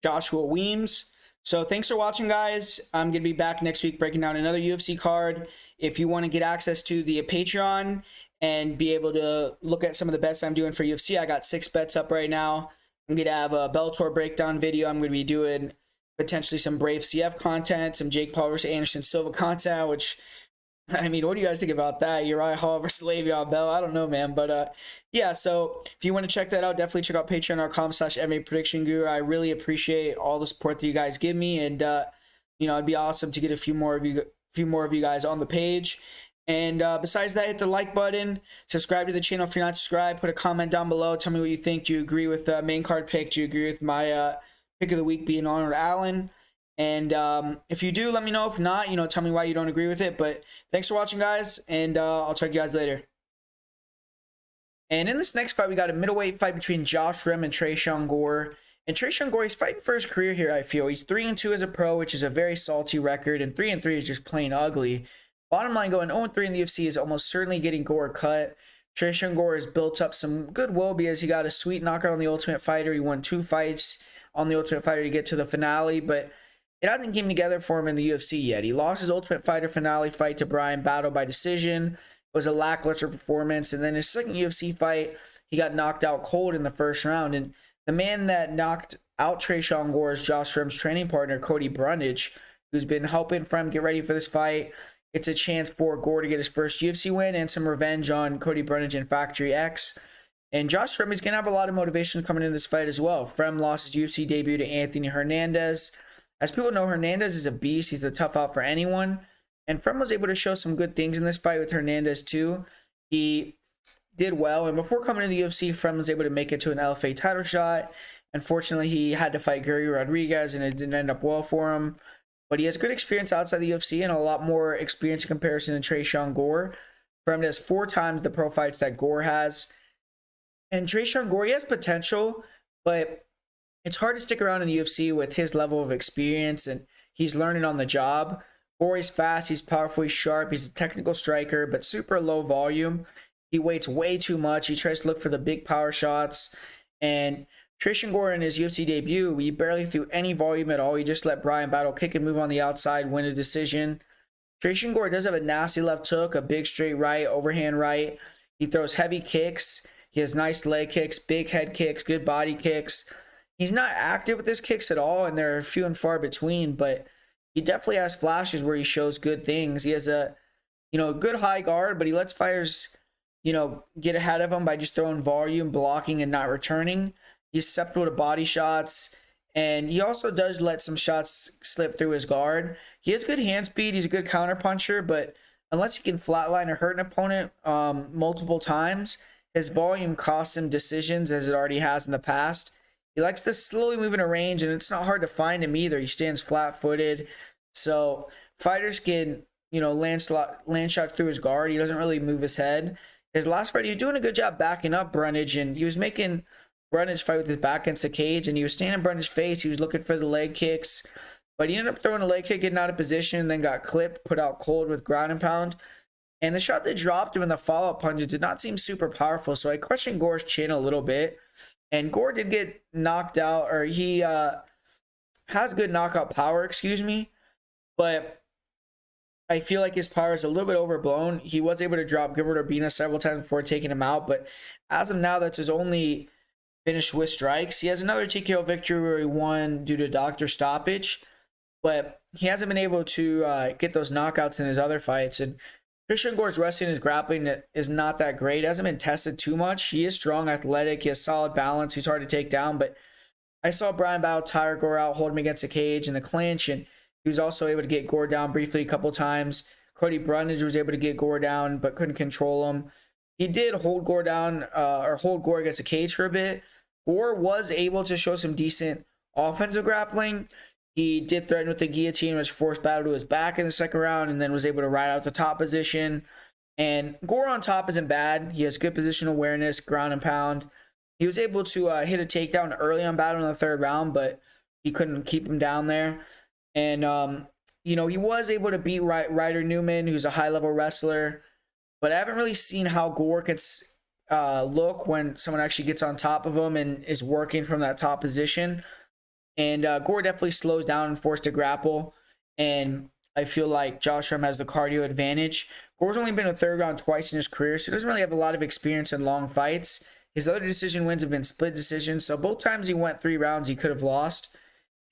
Joshua Weems. So thanks for watching, guys. I'm going to be back next week breaking down another UFC card. If you want to get access to the Patreon and be able to look at some of the bets I'm doing for UFC, I got 6 bets up right now. I'm going to have a Bellator breakdown video. I'm going to be doing potentially some Brave CF content, some Jake Paul versus Anderson Silva content, which, I mean, what do you guys think about that? Uriah Hall versus Le'Veon Bell? I don't know, man. But, yeah, so if you want to check that out, definitely check out patreon.com/MMA I really appreciate all the support that you guys give me. And, you know, it'd be awesome to get a few more of you guys on the page. And besides that, hit the like button, subscribe to the channel if you're not subscribed, put a comment down below, tell me what you think. Do you agree with the main card pick? Do you agree with my pick of the week being Arnold Allen? And if you do, let me know. If not, you know, tell me why you don't agree with it. But thanks for watching, guys, and I'll talk to you guys later. And in this next fight, we got a middleweight fight between Josh Fremd and Tresean Gore. And Tresean Gore, he's fighting for his career here, I feel. He's 3-2 as a pro, which is a very salty record, and 3-3 is just plain ugly. Bottom line, going 0-3 in the UFC is almost certainly getting Gore cut. Tresean Gore has built up some goodwill because he got a sweet knockout on the Ultimate Fighter. He won 2 fights on the Ultimate Fighter to get to the finale, but it hasn't came together for him in the UFC yet. He lost his Ultimate Fighter finale fight to Brian Battle by decision. It was a lackluster performance, and then his second UFC fight, he got knocked out cold in the 1st round. And the man that knocked out Tresean Gore is Josh Fremd's training partner, Cody Brundage, who's been helping Fremd get ready for this fight. It's a chance for Gore to get his first UFC win and some revenge on Cody Brundage and Factory X. And Josh Fremd is going to have a lot of motivation coming into this fight as well. Fremd lost his UFC debut to Anthony Hernandez. As people know, Hernandez is a beast. He's a tough out for anyone. And Fremd was able to show some good things in this fight with Hernandez too. He did well. And before coming to the UFC, Fremd was able to make it to an LFA title shot. Unfortunately, he had to fight Gary Rodriguez, and it didn't end up well for him. But he has good experience outside the UFC and a lot more experience in comparison to Tresean Gore. Fremd has 4 times the pro fights that Gore has. And Tresean Gore, he has potential, but it's hard to stick around in the UFC with his level of experience, and he's learning on the job. Gore is fast, he's powerful, he's sharp, he's a technical striker, but super low volume. He weights way too much. He tries to look for the big power shots. And Tresean Gore in his UFC debut, he barely threw any volume at all. He just let Brian Battle kick and move on the outside, win a decision. Tresean Gore does have a nasty left hook, a big straight right, overhand right. He throws heavy kicks. He has nice leg kicks, big head kicks, good body kicks. He's not active with his kicks at all, and they're few and far between, but he definitely has flashes where he shows good things. He has a, good high guard, but he lets fighters, get ahead of him by just throwing volume, blocking, and not returning. He's susceptible to body shots, and he also does let some shots slip through his guard. He has good hand speed. He's a good counter puncher, but unless he can flatline or hurt an opponent multiple times, his volume costs him decisions as it already has in the past. He likes to slowly move in a range, and it's not hard to find him either. He stands flat-footed, so fighters can, land shots through his guard. He doesn't really move his head. His last fight, he was doing a good job backing up Brundage, and he was making Brundage fight with his back against the cage, and he was standing in Brundage's face. He was looking for the leg kicks, but he ended up throwing a leg kick, getting out of position, then got clipped, put out cold with ground and pound. And the shot that dropped him in the follow-up punches did not seem super powerful, so I questioned Gore's chin a little bit. And Gore did get knocked out, or he has good knockout power, but I feel like his power is a little bit overblown. He was able to drop Gilbert Urbina several times before taking him out, but as of now, that's his only finish with strikes. He has another TKO victory where he won due to doctor stoppage, but he hasn't been able to get those knockouts in his other fights. And Tresean Gore's wrestling, his grappling is not that great. It hasn't been tested too much. He is strong, athletic. He has solid balance. He's hard to take down. But I saw Brian Bow tire Gore out, hold him against the cage in the clinch, and he was also able to get Gore down briefly a couple times. Cody Brundage was able to get Gore down, but couldn't control him. He did hold Gore down, or hold Gore against the cage for a bit. Gore was able to show some decent offensive grappling. He did threaten with the guillotine, was forced battle to his back in the second round, and then was able to ride out the top position. And Gore on top isn't bad. He has good position awareness, ground and pound. He was able to hit a takedown early on battle in the third round, but he couldn't keep him down there. And, he was able to beat Ryder Newman, who's a high-level wrestler. But I haven't really seen how Gore could look when someone actually gets on top of him and is working from that top position. And Gore definitely slows down and forced to grapple. And I feel like Josh Fremd has the cardio advantage. Gore's only been a third round twice in his career, so he doesn't really have a lot of experience in long fights. His other decision wins have been split decisions, so both times he went 3 rounds, he could have lost.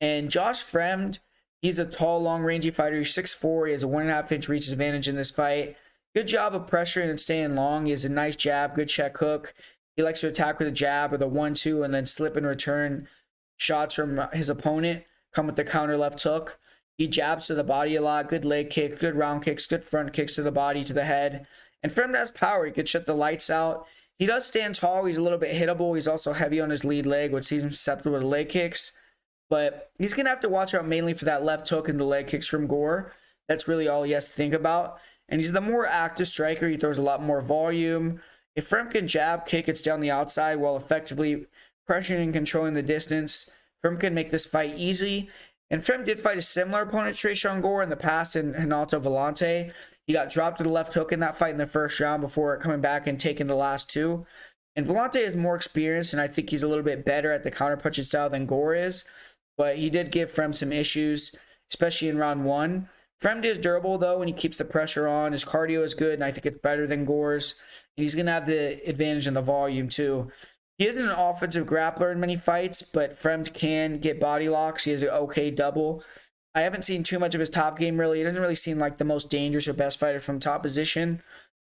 And Josh Fremd, he's a tall, long, rangy fighter. He's 6'4". He has a 1.5 inch reach advantage in this fight. Good job of pressuring and staying long. He has a nice jab, good check hook. He likes to attack with a jab or the 1-2 and then slip and return shots from his opponent, come with the counter left hook. He jabs to the body a lot, good leg kick, good round kicks, good front kicks to the body, to the head. And Fremd has power. He could shut the lights out. He does stand tall. He's a little bit hittable. He's also heavy on his lead leg, which seems him susceptible to leg kicks. But he's going to have to watch out mainly for that left hook and the leg kicks from Gore. That's really all he has to think about. And he's the more active striker. He throws a lot more volume. If Fremd can jab, kick, it's down the outside while effectively pressuring and controlling the distance, Fremd can make this fight easy. And Fremd did fight a similar opponent to Tresean Gore in the past in Renato Vellante. He got dropped to the left hook in that fight in the first round before coming back and taking the last 2. And Vellante is more experienced, and I think he's a little bit better at the counter-punching style than Gore is. But he did give Fremd some issues, especially in round 1. Fremd is durable, though, and he keeps the pressure on. His cardio is good, and I think it's better than Gore's. And he's going to have the advantage in the volume, too. He isn't an offensive grappler in many fights, but Fremd can get body locks. He has an okay double. I haven't seen too much of his top game, really. He doesn't really seem like the most dangerous or best fighter from top position.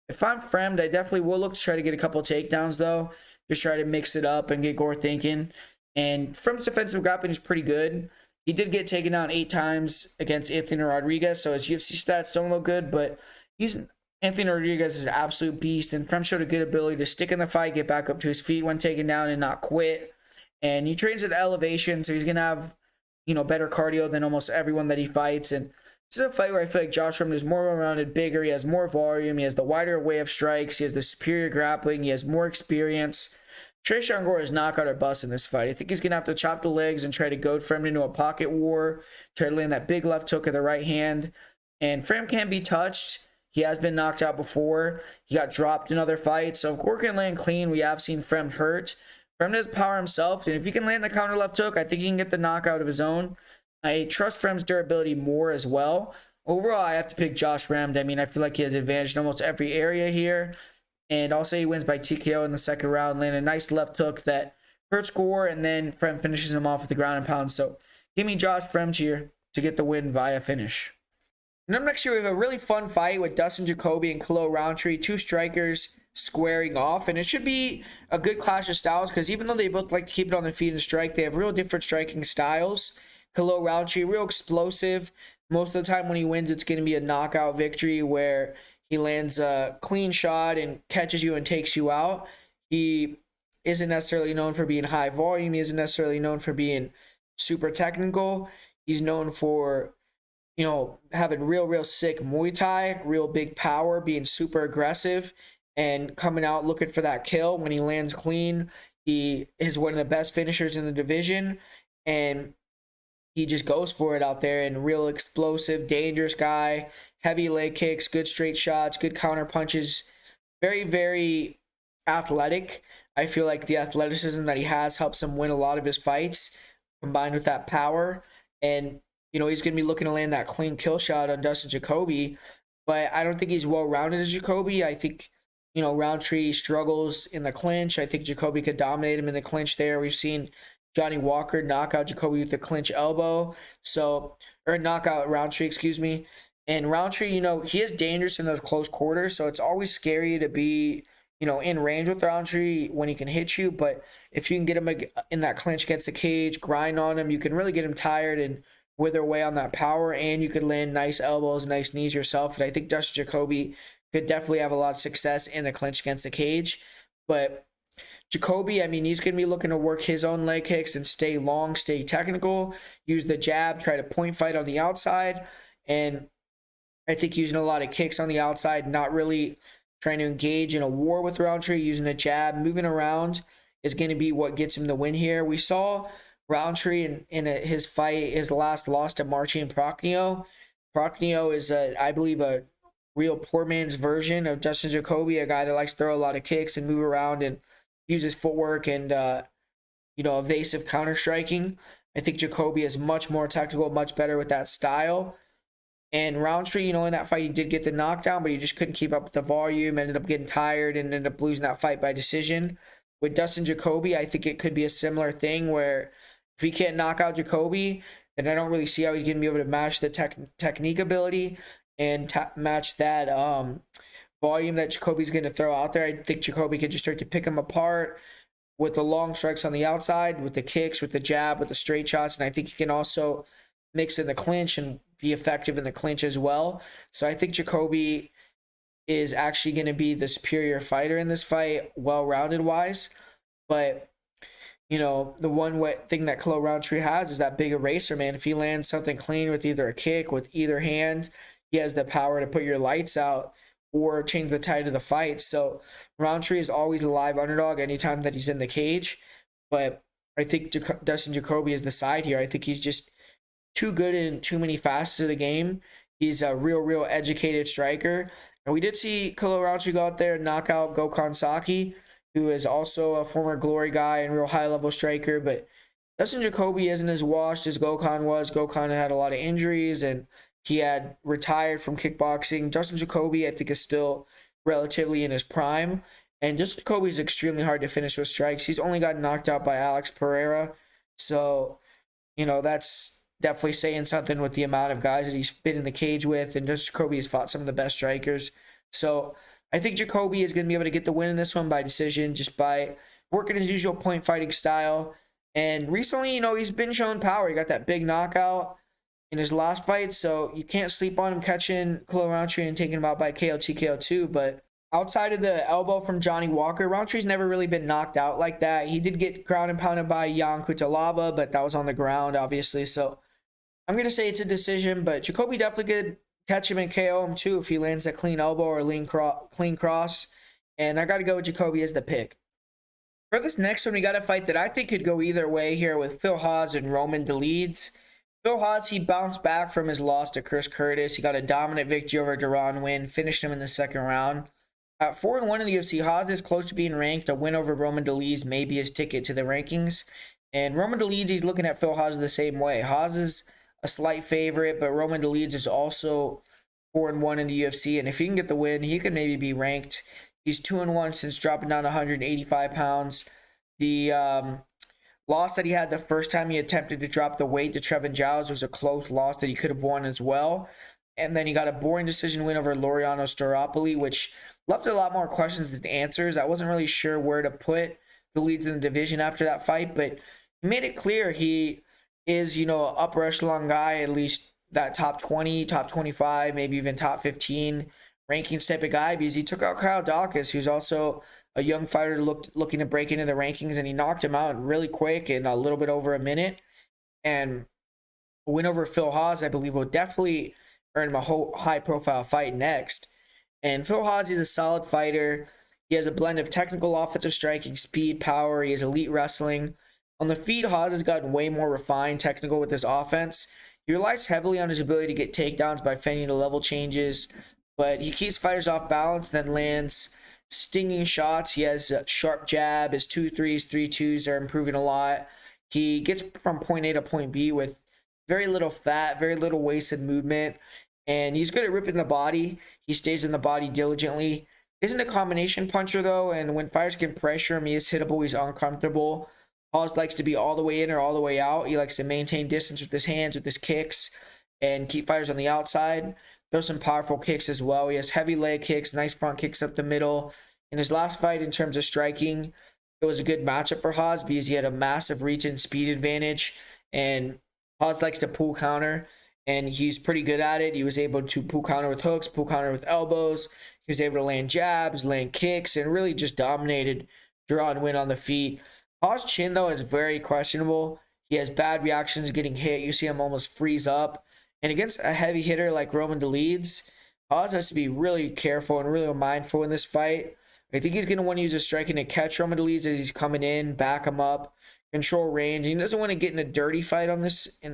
If I'm Fremd, I definitely will look to try to get a couple takedowns, though. Just try to mix it up and get Gore thinking. And Fremd's defensive grappling is pretty good. He did get taken down 8 times against Anthony Rodriguez, so his UFC stats don't look good, but Anthony Rodriguez is an absolute beast, and Fremd showed a good ability to stick in the fight, get back up to his feet when taken down, and not quit. And he trains at elevation, so he's going to have, better cardio than almost everyone that he fights. And this is a fight where I feel like Josh Fremd is more well-rounded, bigger, he has more volume, he has the wider way of strikes, he has the superior grappling, he has more experience. Tresean Gore is knockout or bust in this fight. I think he's going to have to chop the legs and try to goad Fremd into a pocket war, try to land that big left hook of the right hand. And Fremd can be touched. He has been knocked out before. He got dropped in other fights. So if Gore can land clean, we have seen Fremd hurt. Fremd has power himself, and if he can land the counter left hook, I think he can get the knockout of his own. I trust Fremd's durability more as well. Overall, I have to pick Josh Fremd. I mean, I feel like he has advantage in almost every area here. And also he wins by TKO in the second round, landing a nice left hook that hurts Gore, and then Fremd finishes him off with the ground and pound. So give me Josh Fremd here to get the win via finish. And up next year, we have a really fun fight with Dustin Jacoby and Khalil Rountree, 2 strikers squaring off. And it should be a good clash of styles because even though they both like to keep it on their feet and strike, they have real different striking styles. Khalil Rountree, real explosive. Most of the time when he wins, it's going to be a knockout victory where he lands a clean shot and catches you and takes you out. He isn't necessarily known for being high volume. He isn't necessarily known for being super technical. He's known for, having real sick Muay Thai, real big power, being super aggressive, and coming out looking for that kill. When he lands clean, he is one of the best finishers in the division, and he just goes for it out there. And real explosive, dangerous guy, heavy leg kicks, good straight shots, good counter punches, very athletic. I feel like the athleticism that he has helps him win a lot of his fights, combined with that power. And, he's going to be looking to land that clean kill shot on Dustin Jacoby. But I don't think he's well-rounded as Jacoby. I think, Roundtree struggles in the clinch. I think Jacoby could dominate him in the clinch there. We've seen Johnny Walker knock out Jacoby with the clinch elbow. Or knock out Roundtree, excuse me. And Roundtree, he is dangerous in those close quarters. So it's always scary to be, in range with Roundtree when he can hit you. But if you can get him in that clinch against the cage, grind on him, you can really get him tired and wither away on that power. And you could land nice elbows, nice knees yourself. And I think Dustin Jacoby could definitely have a lot of success in the clinch against the cage. But Jacoby, he's going to be looking to work his own leg kicks and stay long, stay technical, use the jab, try to point fight on the outside. And I think using a lot of kicks on the outside, not really trying to engage in a war with Roundtree, using a jab, moving around is going to be what gets him the win here. We saw Roundtree in his fight, his last loss to Marcin Prachnio. Prachnio is, I believe, a real poor man's version of Dustin Jacoby, a guy that likes to throw a lot of kicks and move around and use his footwork and, evasive counter-striking. I think Jacoby is much more technical, much better with that style. And Roundtree, in that fight, he did get the knockdown, but he just couldn't keep up with the volume, ended up getting tired, and ended up losing that fight by decision. With Dustin Jacoby, I think it could be a similar thing where if he can't knock out Jacoby, then I don't really see how he's going to be able to match the technique ability and match that volume that Jacoby's going to throw out there. I think Jacoby could just start to pick him apart with the long strikes on the outside, with the kicks, with the jab, with the straight shots, and I think he can also mix in the clinch and be effective in the clinch as well. So I think Jacoby is actually going to be the superior fighter in this fight, well-rounded wise. But, the one thing that Khalil Rountree has is that big eraser, man. If he lands something clean with either a kick, with either hand, he has the power to put your lights out or change the tide of the fight. So Rountree is always a live underdog anytime that he's in the cage. But I think Dustin Jacoby is the side here. I think he's just too good in too many facets of the game. He's a real educated striker. And we did see Khalil Rountree go out there and knock out Gokhan Saki, who is also a former Glory guy and real high-level striker. But Dustin Jacoby isn't as washed as Gokhan was. Gokhan had a lot of injuries, and he had retired from kickboxing. Dustin Jacoby, I think, is still relatively in his prime. And Dustin Jacoby is extremely hard to finish with strikes. He's only gotten knocked out by Alex Pereira. So, that's definitely saying something with the amount of guys that he's been in the cage with, and just Jacoby has fought some of the best strikers. So I think Jacoby is going to be able to get the win in this one by decision, just by working his usual point fighting style. And recently, he's been showing power. He got that big knockout in his last fight, so you can't sleep on him catching Khalil Rountree and taking him out by KO TKO too. But outside of the elbow from Johnny Walker, Rountree's never really been knocked out like that. He did get ground and pounded by Yong, but that was on the ground, obviously. So I'm going to say it's a decision, but Jacoby definitely could catch him and KO him too if he lands a clean elbow or clean cross. And I got to go with Jacoby as the pick. For this next one, we got a fight that I think could go either way here with Phil Hawes and Roman Dolidze. Phil Hawes, he bounced back from his loss to Chris Curtis. He got a dominant victory over Duran win, finished him in the second round. At 4-1 in the UFC, Hawes is close to being ranked. A win over Roman Dolidze may be his ticket to the rankings. And Roman Dolidze, he's looking at Phil Hawes the same way. Hawes is a slight favorite, but Roman Dolidze is also 4-1 in the UFC, and if he can get the win, he could maybe be ranked. He's 2-1 since dropping down 185 pounds. The loss that he had the first time he attempted to drop the weight to Trevin Giles was a close loss that he could have won as well. And then he got a boring decision win over Laureano Staropoli, which left a lot more questions than answers. I wasn't really sure where to put the leads in the division after that fight, but he made it clear he is, an upper echelon guy, at least that top 20, top 25, maybe even top 15 rankings type of guy because he took out Kyle Dawkins, who's also a young fighter looking to break into the rankings, and he knocked him out really quick in a little bit over a minute. And a win over Phil Hawes, I believe, will definitely earn him a whole high-profile fight next. And Phil Hawes is a solid fighter. He has a blend of technical offensive striking, speed, power. He has elite wrestling. On the feet, Hawes has gotten way more refined technical with his offense. He relies heavily on his ability to get takedowns by fending the level changes, but he keeps fighters off balance, then lands stinging shots. He has a sharp jab. His 2-3s, 3-2s are improving a lot. He gets from point A to point B with very little fat, very little wasted movement, and he's good at ripping the body. He stays in the body diligently. Isn't a combination puncher, though, and when fighters can pressure him, he is hittable. He's uncomfortable. Hawes likes to be all the way in or all the way out. He likes to maintain distance with his hands, with his kicks, and keep fighters on the outside. Throws some powerful kicks as well. He has heavy leg kicks, nice front kicks up the middle. In his last fight, in terms of striking, it was a good matchup for Hawes because he had a massive reach and speed advantage, and Hawes likes to pull counter, and he's pretty good at it. He was able to pull counter with hooks, pull counter with elbows. He was able to land jabs, land kicks, and really just dominated, draw and win on the feet. Hawes' chin, though, is very questionable. He has bad reactions getting hit. You see him almost freeze up. And against a heavy hitter like Roman Dolidze, Hawes has to be really careful and really mindful in this fight. I think he's going to want to use his striking to catch Roman Dolidze as he's coming in, back him up, control range. He doesn't want to get in a dirty fight on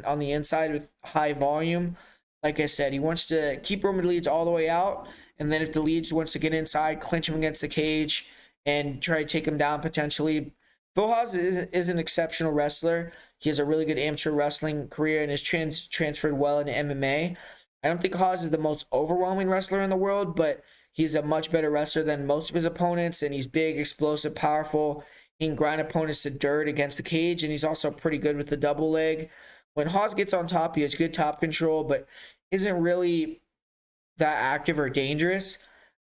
on the inside with high volume. Like I said, he wants to keep Roman Dolidze all the way out, and then if Dolidze wants to get inside, clinch him against the cage and try to take him down potentially. Phil Hawes is an exceptional wrestler. He has a really good amateur wrestling career and has transferred well into MMA. I don't think Hawes is the most overwhelming wrestler in the world, but he's a much better wrestler than most of his opponents, and he's big, explosive, powerful. He can grind opponents to dirt against the cage, and he's also pretty good with the double leg. When Hawes gets on top, he has good top control, but isn't really that active or dangerous.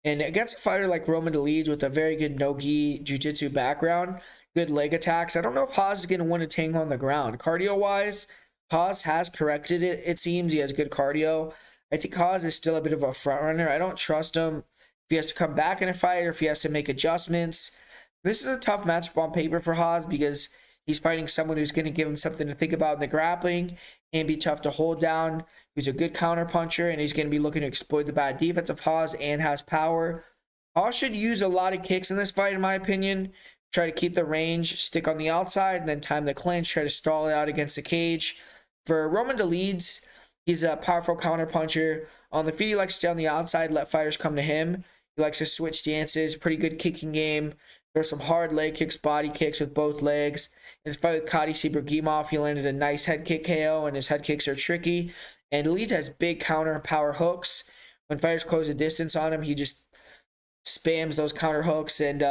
And against a fighter like Roman Dolidze with a very good no-gi jiu-jitsu background, good leg attacks, I don't know if Hawes is going to want to tangle on the ground. Cardio-wise, Hawes has corrected it, it seems. He has good cardio. I think Hawes is still a bit of a front runner. I don't trust him if he has to come back in a fight or if he has to make adjustments. This is a tough matchup on paper for Hawes because he's fighting someone who's going to give him something to think about in the grappling and be tough to hold down, who's a good counter puncher, and he's going to be looking to exploit the bad defense of Hawes and has power. Hawes should use a lot of kicks in this fight, in my opinion. Try to keep the range, stick on the outside, and then time the clinch, try to stall it out against the cage. For Roman Dolidze, he's a powerful counter puncher. On the feet, he likes to stay on the outside, let fighters come to him. He likes to switch stances, pretty good kicking game. There's some hard leg kicks, body kicks with both legs. In his fight with Cody Sebergimov, he landed a nice head kick KO, and his head kicks are tricky. And Dolidze has big counter and power hooks. When fighters close the distance on him, he just spams those counter hooks, and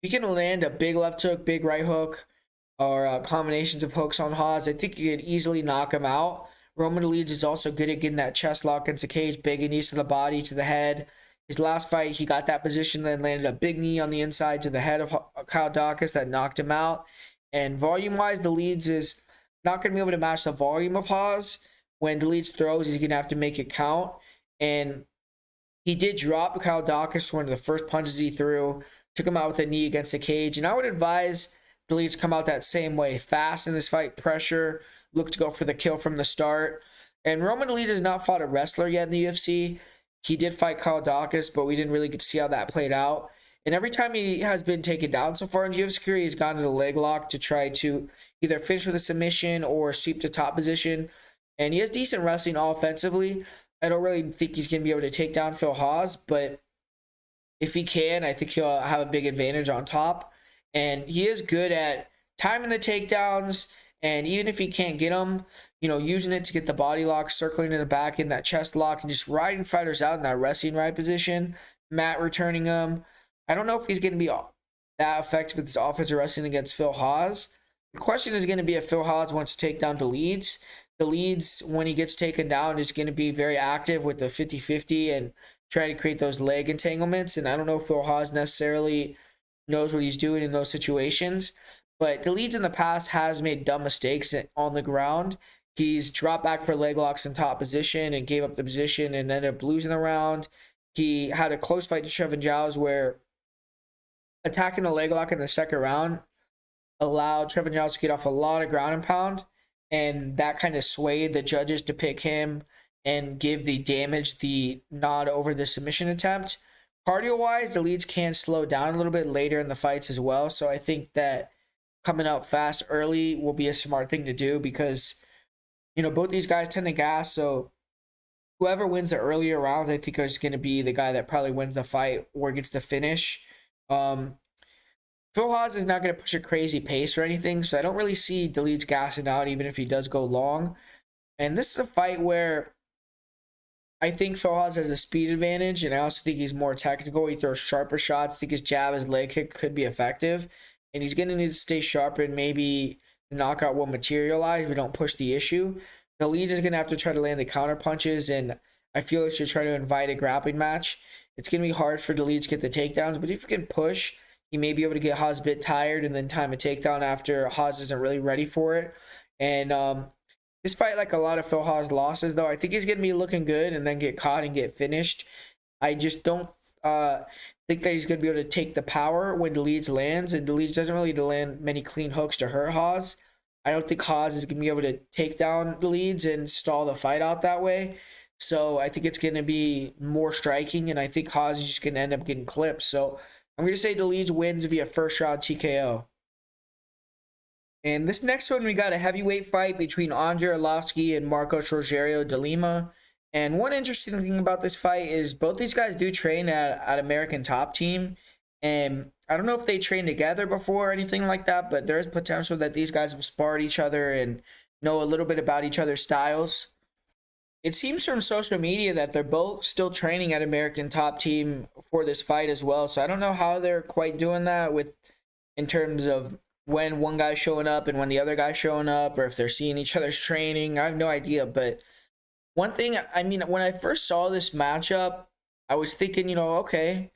he can land a big left hook, big right hook, or combinations of hooks on Hawes. I think you could easily knock him out. Roman Dolidze is also good at getting that chest lock against the cage, big knees to the body, to the head. His last fight, he got that position, then landed a big knee on the inside to the head of Kyle Dawkins that knocked him out. And volume-wise, Dolidze is not going to be able to match the volume of Hawes. When Dolidze throws, he's going to have to make it count. And he did drop Kyle Dawkins one of the first punches he threw. Took him out with a knee against the cage. And I would advise Dolidze come out that same way. Fast in this fight, pressure, look to go for the kill from the start. And Roman Dolidze has not fought a wrestler yet in the UFC. He did fight Kyle Dawkins, but we didn't really get to see how that played out. And every time he has been taken down so far in UFC career, he's gone to the leg lock to try to either finish with a submission or sweep to top position. And he has decent wrestling offensively. I don't really think he's going to be able to take down Phil Hawes, but if he can, I think he'll have a big advantage on top. And he is good at timing the takedowns, and even if he can't get them, using it to get the body lock, circling in the back in that chest lock, and just riding fighters out in that resting right position, mat returning them. I don't know if he's going to be that effective with his offensive wrestling against Phil Hawes. The question is going to be if Phil Hawes wants to take down Dolidze. Dolidze, when he gets taken down, is going to be very active with the 50-50 and try to create those leg entanglements. And I don't know if Phil Hawes necessarily knows what he's doing in those situations. But Dolidze in the past has made dumb mistakes on the ground. He's dropped back for leg locks in top position and gave up the position and ended up losing the round. He had a close fight to Trevin Giles where attacking a leg lock in the second round allowed Trevin Giles to get off a lot of ground and pound, and that kind of swayed the judges to pick him and give the damage the nod over the submission attempt. Cardio-wise, Dolidze can slow down a little bit later in the fights as well, so I think that coming out fast early will be a smart thing to do because, you know, both these guys tend to gas, so whoever wins the earlier rounds, I think, is going to be the guy that probably wins the fight or gets the finish. Phil Hawes is not going to push a crazy pace or anything, so I don't really see Dolidze gassing out even if he does go long. And this is a fight where I think Phil Hawes has a speed advantage, and I also think he's more technical. He throws sharper shots. I think his jab, his leg kick could be effective, and he's going to need to stay sharp, and maybe the knockout will materialize if we don't push the issue. Dolidze is going to have to try to land the counter punches, and I feel like should try to invite a grappling match. It's going to be hard for Dolidze to get the takedowns, but if he can push, he may be able to get Hawes a bit tired and then time a takedown after Hawes isn't really ready for it. And this fight, like a lot of Phil Hawes losses, though, I think he's going to be looking good and then get caught and get finished. I just don't think that he's going to be able to take the power when Dolidze lands, and Dolidze doesn't really land many clean hooks to hurt Hawes. I don't think Hawes is going to be able to take down Dolidze and stall the fight out that way. So I think it's going to be more striking, and I think Hawes is just going to end up getting clipped. So I'm going to say Dolidze wins via first round TKO. And this next one, we got a heavyweight fight between Andrei Arlovski and Marcos Rogelio de Lima. And one interesting thing about this fight is both these guys do train at American Top Team. And I don't know if they trained together before or anything like that, but there is potential that these guys will spar each other and know a little bit about each other's styles. It seems from social media that they're both still training at American Top Team for this fight as well. So I don't know how they're quite doing that in terms of when one guy's showing up and when the other guy's showing up, or if they're seeing each other's training. I have no idea. But one thing, I mean, when I first saw this matchup, I was thinking, you know, okay,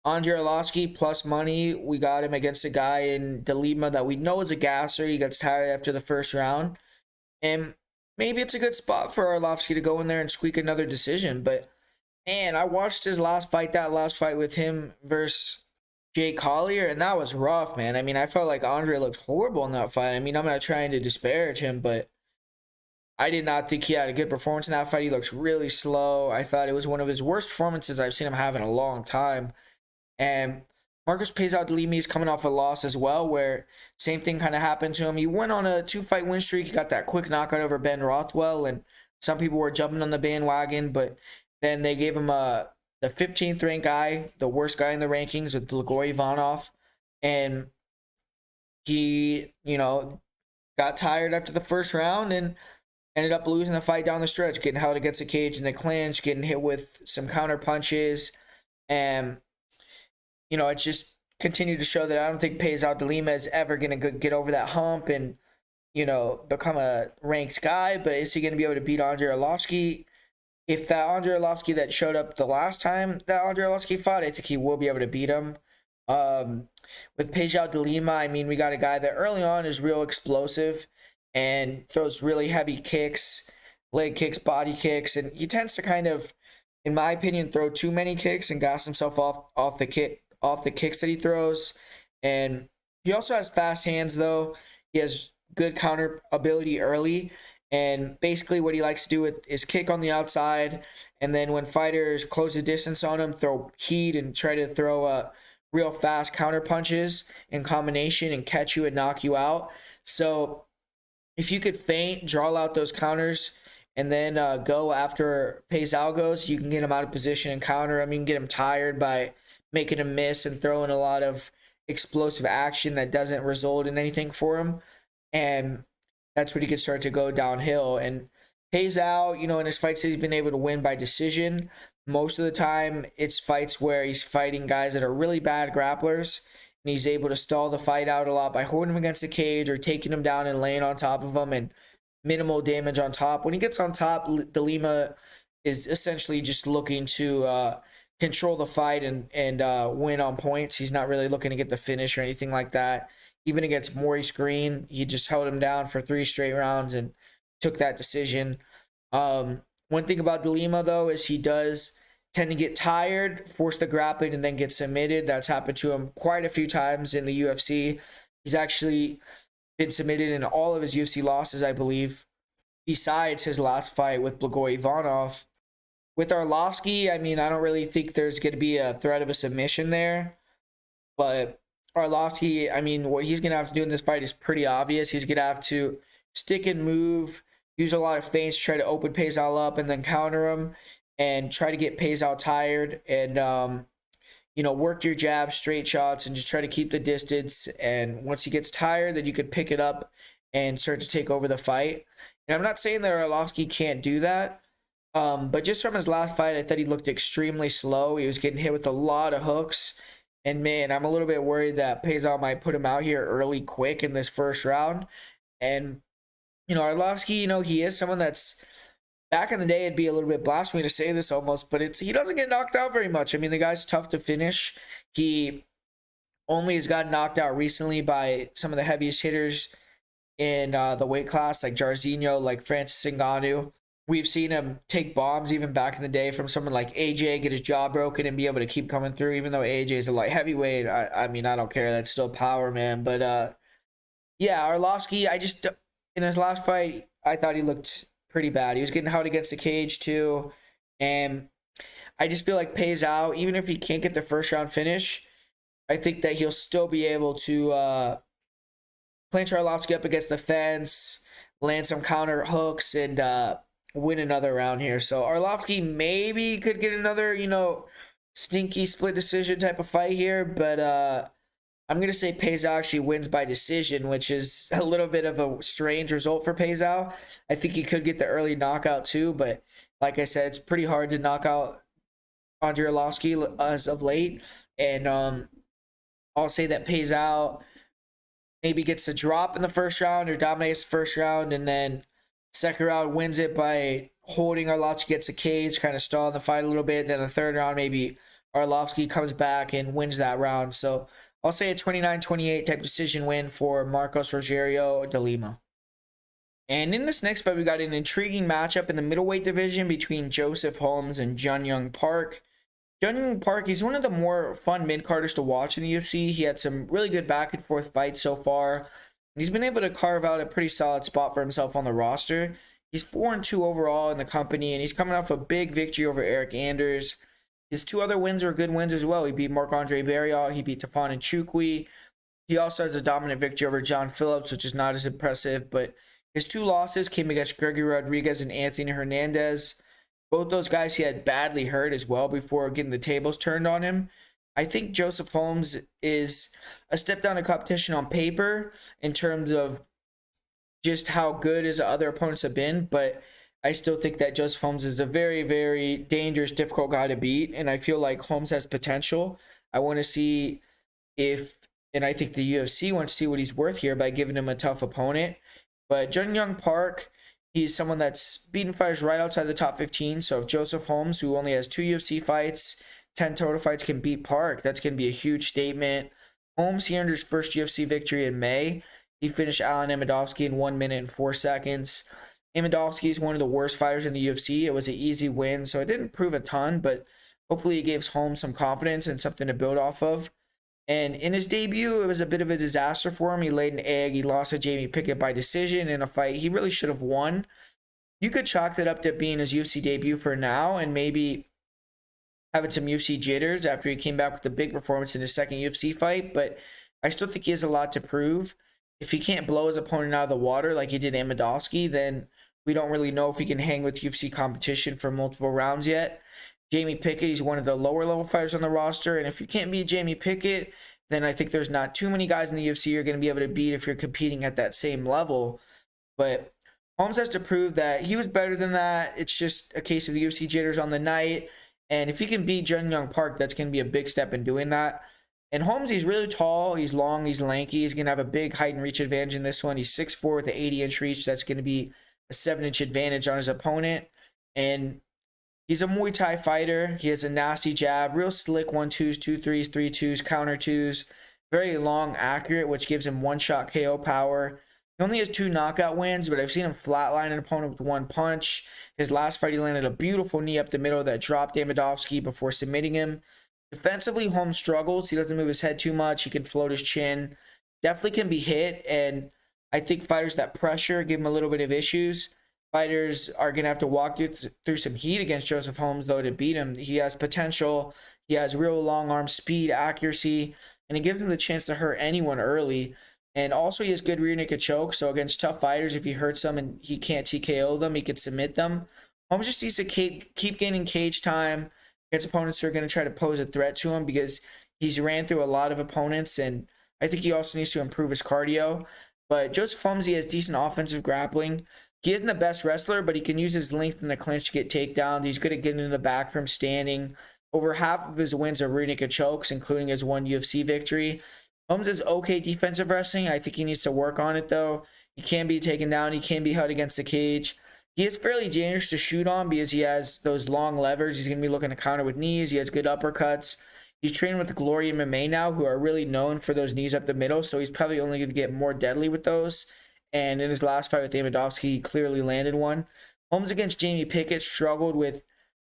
Andrei Arlovski plus money. We got him against a guy in de Lima that we know is a gasser. He gets tired after the first round. And maybe it's a good spot for Arlovski to go in there and squeak another decision. But, man, I watched his last fight with him versus Jay Collier, and that was rough, man. I mean, I felt like Andrei looked horrible in that fight. I mean, I'm not trying to disparage him, but I did not think he had a good performance in that fight. He looks really slow. I thought it was one of his worst performances I've seen him have in a long time. And Marcos de Lima is coming off a loss as well, where same thing kind of happened to him. He went on a 2-fight win streak. He got that quick knockout over Ben Rothwell, and some people were jumping on the bandwagon, but then they gave him the 15th ranked guy, the worst guy in the rankings, with Ligor Ivanov, and he, you know, got tired after the first round and ended up losing the fight down the stretch, getting held against the cage in the clinch, getting hit with some counter punches, and you know, it just continued to show that I don't think de Lima is ever going to get over that hump and, you know, become a ranked guy. But is he going to be able to beat Andrei Arlovski? If that Andrei Arlovski that showed up the last time that Andrei Arlovski fought, I think he will be able to beat him. With de Lima, I mean, we got a guy that early on is real explosive and throws really heavy kicks, leg kicks, body kicks, and he tends to kind of, in my opinion, throw too many kicks and gas himself off the kicks that he throws. And he also has fast hands, though. He has good counter ability early, and basically what he likes to do is kick on the outside, and then when fighters close the distance on him, throw heat and try to throw real fast counter punches in combination and catch you and knock you out. So if you could feint, draw out those counters, and then go after Peizao goes, you can get him out of position and counter him. You can get him tired by making him miss and throwing a lot of explosive action that doesn't result in anything for him. And that's when he can start to go downhill. And Peizao, you know, in his fights he's been able to win by decision. Most of the time, it's fights where he's fighting guys that are really bad grapplers, and he's able to stall the fight out a lot by holding him against the cage or taking him down and laying on top of him and minimal damage on top. When he gets on top, de Lima is essentially just looking to control the fight and win on points. He's not really looking to get the finish or anything like that. Even against Maurice Green, he just held him down for 3 straight rounds and took that decision. One thing about Lima, though, is he does tend to get tired, force the grappling, and then get submitted. That's happened to him quite a few times in the UFC. He's actually been submitted in all of his UFC losses, I believe, besides his last fight with Blagoy Ivanov. With Arlovski, I mean, I don't really think there's going to be a threat of a submission there. But Arlovski, I mean, what he's going to have to do in this fight is pretty obvious. He's going to have to stick and move, use a lot of feints to try to open Pezal up and then counter him and try to get Pezal tired and, work your jab, straight shots, and just try to keep the distance. And once he gets tired, then you could pick it up and start to take over the fight. And I'm not saying that Arlovski can't do that, but just from his last fight, I thought he looked extremely slow. He was getting hit with a lot of hooks. And, man, I'm a little bit worried that Pezal might put him out here early, quick in this first round. And, Arlovski, he is someone that's, back in the day, it'd be a little bit blasphemy to say this almost, but he doesn't get knocked out very much. I mean, the guy's tough to finish. He only has gotten knocked out recently by some of the heaviest hitters in the weight class, like Jairzinho, like Francis Ngannou. We've seen him take bombs even back in the day from someone like AJ, get his jaw broken and be able to keep coming through, even though AJ is a light heavyweight. I mean, I don't care. That's still power, man. But, Arlovski, in his last fight, I thought he looked pretty bad. He was getting held against the cage, too. And I just feel like Pezal, even if he can't get the first round finish, I think that he'll still be able to clinch Arlovski up against the fence, land some counter hooks, and win another round here. So Arlovski maybe could get another, stinky split decision type of fight here, but I'm going to say Pezal actually wins by decision, which is a little bit of a strange result for Pezal. I think he could get the early knockout too, but like I said, it's pretty hard to knock out Andrei Arlovski as of late, and I'll say that Pezal maybe gets a drop in the first round or dominates the first round, and then second round wins it by holding Arlovski against the cage, kind of stalling the fight a little bit. And then the third round, maybe Arlovski comes back and wins that round. So I'll say a 29-28 type decision win for Marcos Rogelio de Lima. And in this next fight, we got an intriguing matchup in the middleweight division between Joseph Holmes and Jun-Young Park. Jun-Young Park, he's one of the more fun mid-carders to watch in the UFC. He had some really good back-and-forth fights so far. He's been able to carve out a pretty solid spot for himself on the roster. He's 4-2 overall in the company, and he's coming off a big victory over Eric Anders. His two other wins were good wins as well. He beat Marc-Andre Barriault. He beat Tafon Nchukwi. He also has a dominant victory over John Phillips, which is not as impressive. But his two losses came against Gregory Rodriguez and Anthony Hernandez. Both those guys he had badly hurt as well before getting the tables turned on him. I think Joseph Holmes is a step down in competition on paper in terms of just how good his other opponents have been, but I still think that Joseph Holmes is a very, very dangerous, difficult guy to beat, and I feel like Holmes has potential. I want to see and I think the UFC wants to see what he's worth here by giving him a tough opponent. But Jun-Young Park, he's someone that's beaten fighters right outside the top 15, so if Joseph Holmes, who only has 2 UFC fights, 10 total fights, can beat Park, that's going to be a huge statement. Holmes, he earned his first UFC victory in May. He finished Alan Amedovski in 1 minute and 4 seconds. Amedovski is one of the worst fighters in the UFC. It was an easy win, so it didn't prove a ton, but hopefully it gives Holmes some confidence and something to build off of. And in his debut, it was a bit of a disaster for him. He laid an egg. He lost to Jamie Pickett by decision in a fight he really should have won. You could chalk that up to being his UFC debut for now and maybe having some UFC jitters after he came back with a big performance in his second UFC fight, but I still think he has a lot to prove. If he can't blow his opponent out of the water like he did Amedovski, then we don't really know if he can hang with UFC competition for multiple rounds yet. Jamie Pickett, he's one of the lower level fighters on the roster, and if you can't beat Jamie Pickett, then I think there's not too many guys in the UFC you're going to be able to beat if you're competing at that same level. But Holmes has to prove that he was better than that. It's just a case of the UFC jitters on the night. And if he can beat Jun-Young Park, that's going to be a big step in doing that. And Holmes, he's really tall, he's long, he's lanky. He's going to have a big height and reach advantage in this one. He's 6'4" with an 80-inch reach. That's going to be a 7-inch advantage on his opponent. And he's a Muay Thai fighter. He has a nasty jab, real slick 1-2s, 2-3s, 3-2s, counter 2s. Very long, accurate, which gives him one-shot KO power. He only has 2 knockout wins, but I've seen him flatline an opponent with 1 punch. His last fight, he landed a beautiful knee up the middle that dropped Davidovsky before submitting him. Defensively, Holmes struggles. He doesn't move his head too much. He can float his chin. Definitely can be hit, and I think fighters that pressure give him a little bit of issues. Fighters are going to have to walk through some heat against Joseph Holmes, though, to beat him. He has potential. He has real long arm speed, accuracy, and it gives him the chance to hurt anyone early. And also, he has good rear naked choke. So against tough fighters, if he hurts them and he can't TKO them, he could submit them. Holmes just needs to keep gaining cage time against opponents who are going to try to pose a threat to him, because he's ran through a lot of opponents, and I think he also needs to improve his cardio. But Joseph Holmes, he has decent offensive grappling. He isn't the best wrestler, but he can use his length in the clinch to get takedowns. He's good at getting in the back from standing. Over half of his wins are rear naked chokes, including his 1 UFC victory. Holmes is okay defensive wrestling. I think he needs to work on it, though. He can be taken down. He can be held against the cage. He is fairly dangerous to shoot on because he has those long levers. He's going to be looking to counter with knees. He has good uppercuts. He's training with the Glory MMA now, who are really known for those knees up the middle, so he's probably only going to get more deadly with those. And in his last fight with Davidovsky, he clearly landed one. Holmes against Jamie Pickett struggled with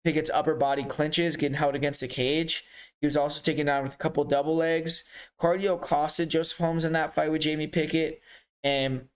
Pickett's upper body clinches, getting held against the cage. He was also taken down with a couple double legs. Cardio costed Joseph Holmes in that fight with Jamie Pickett. And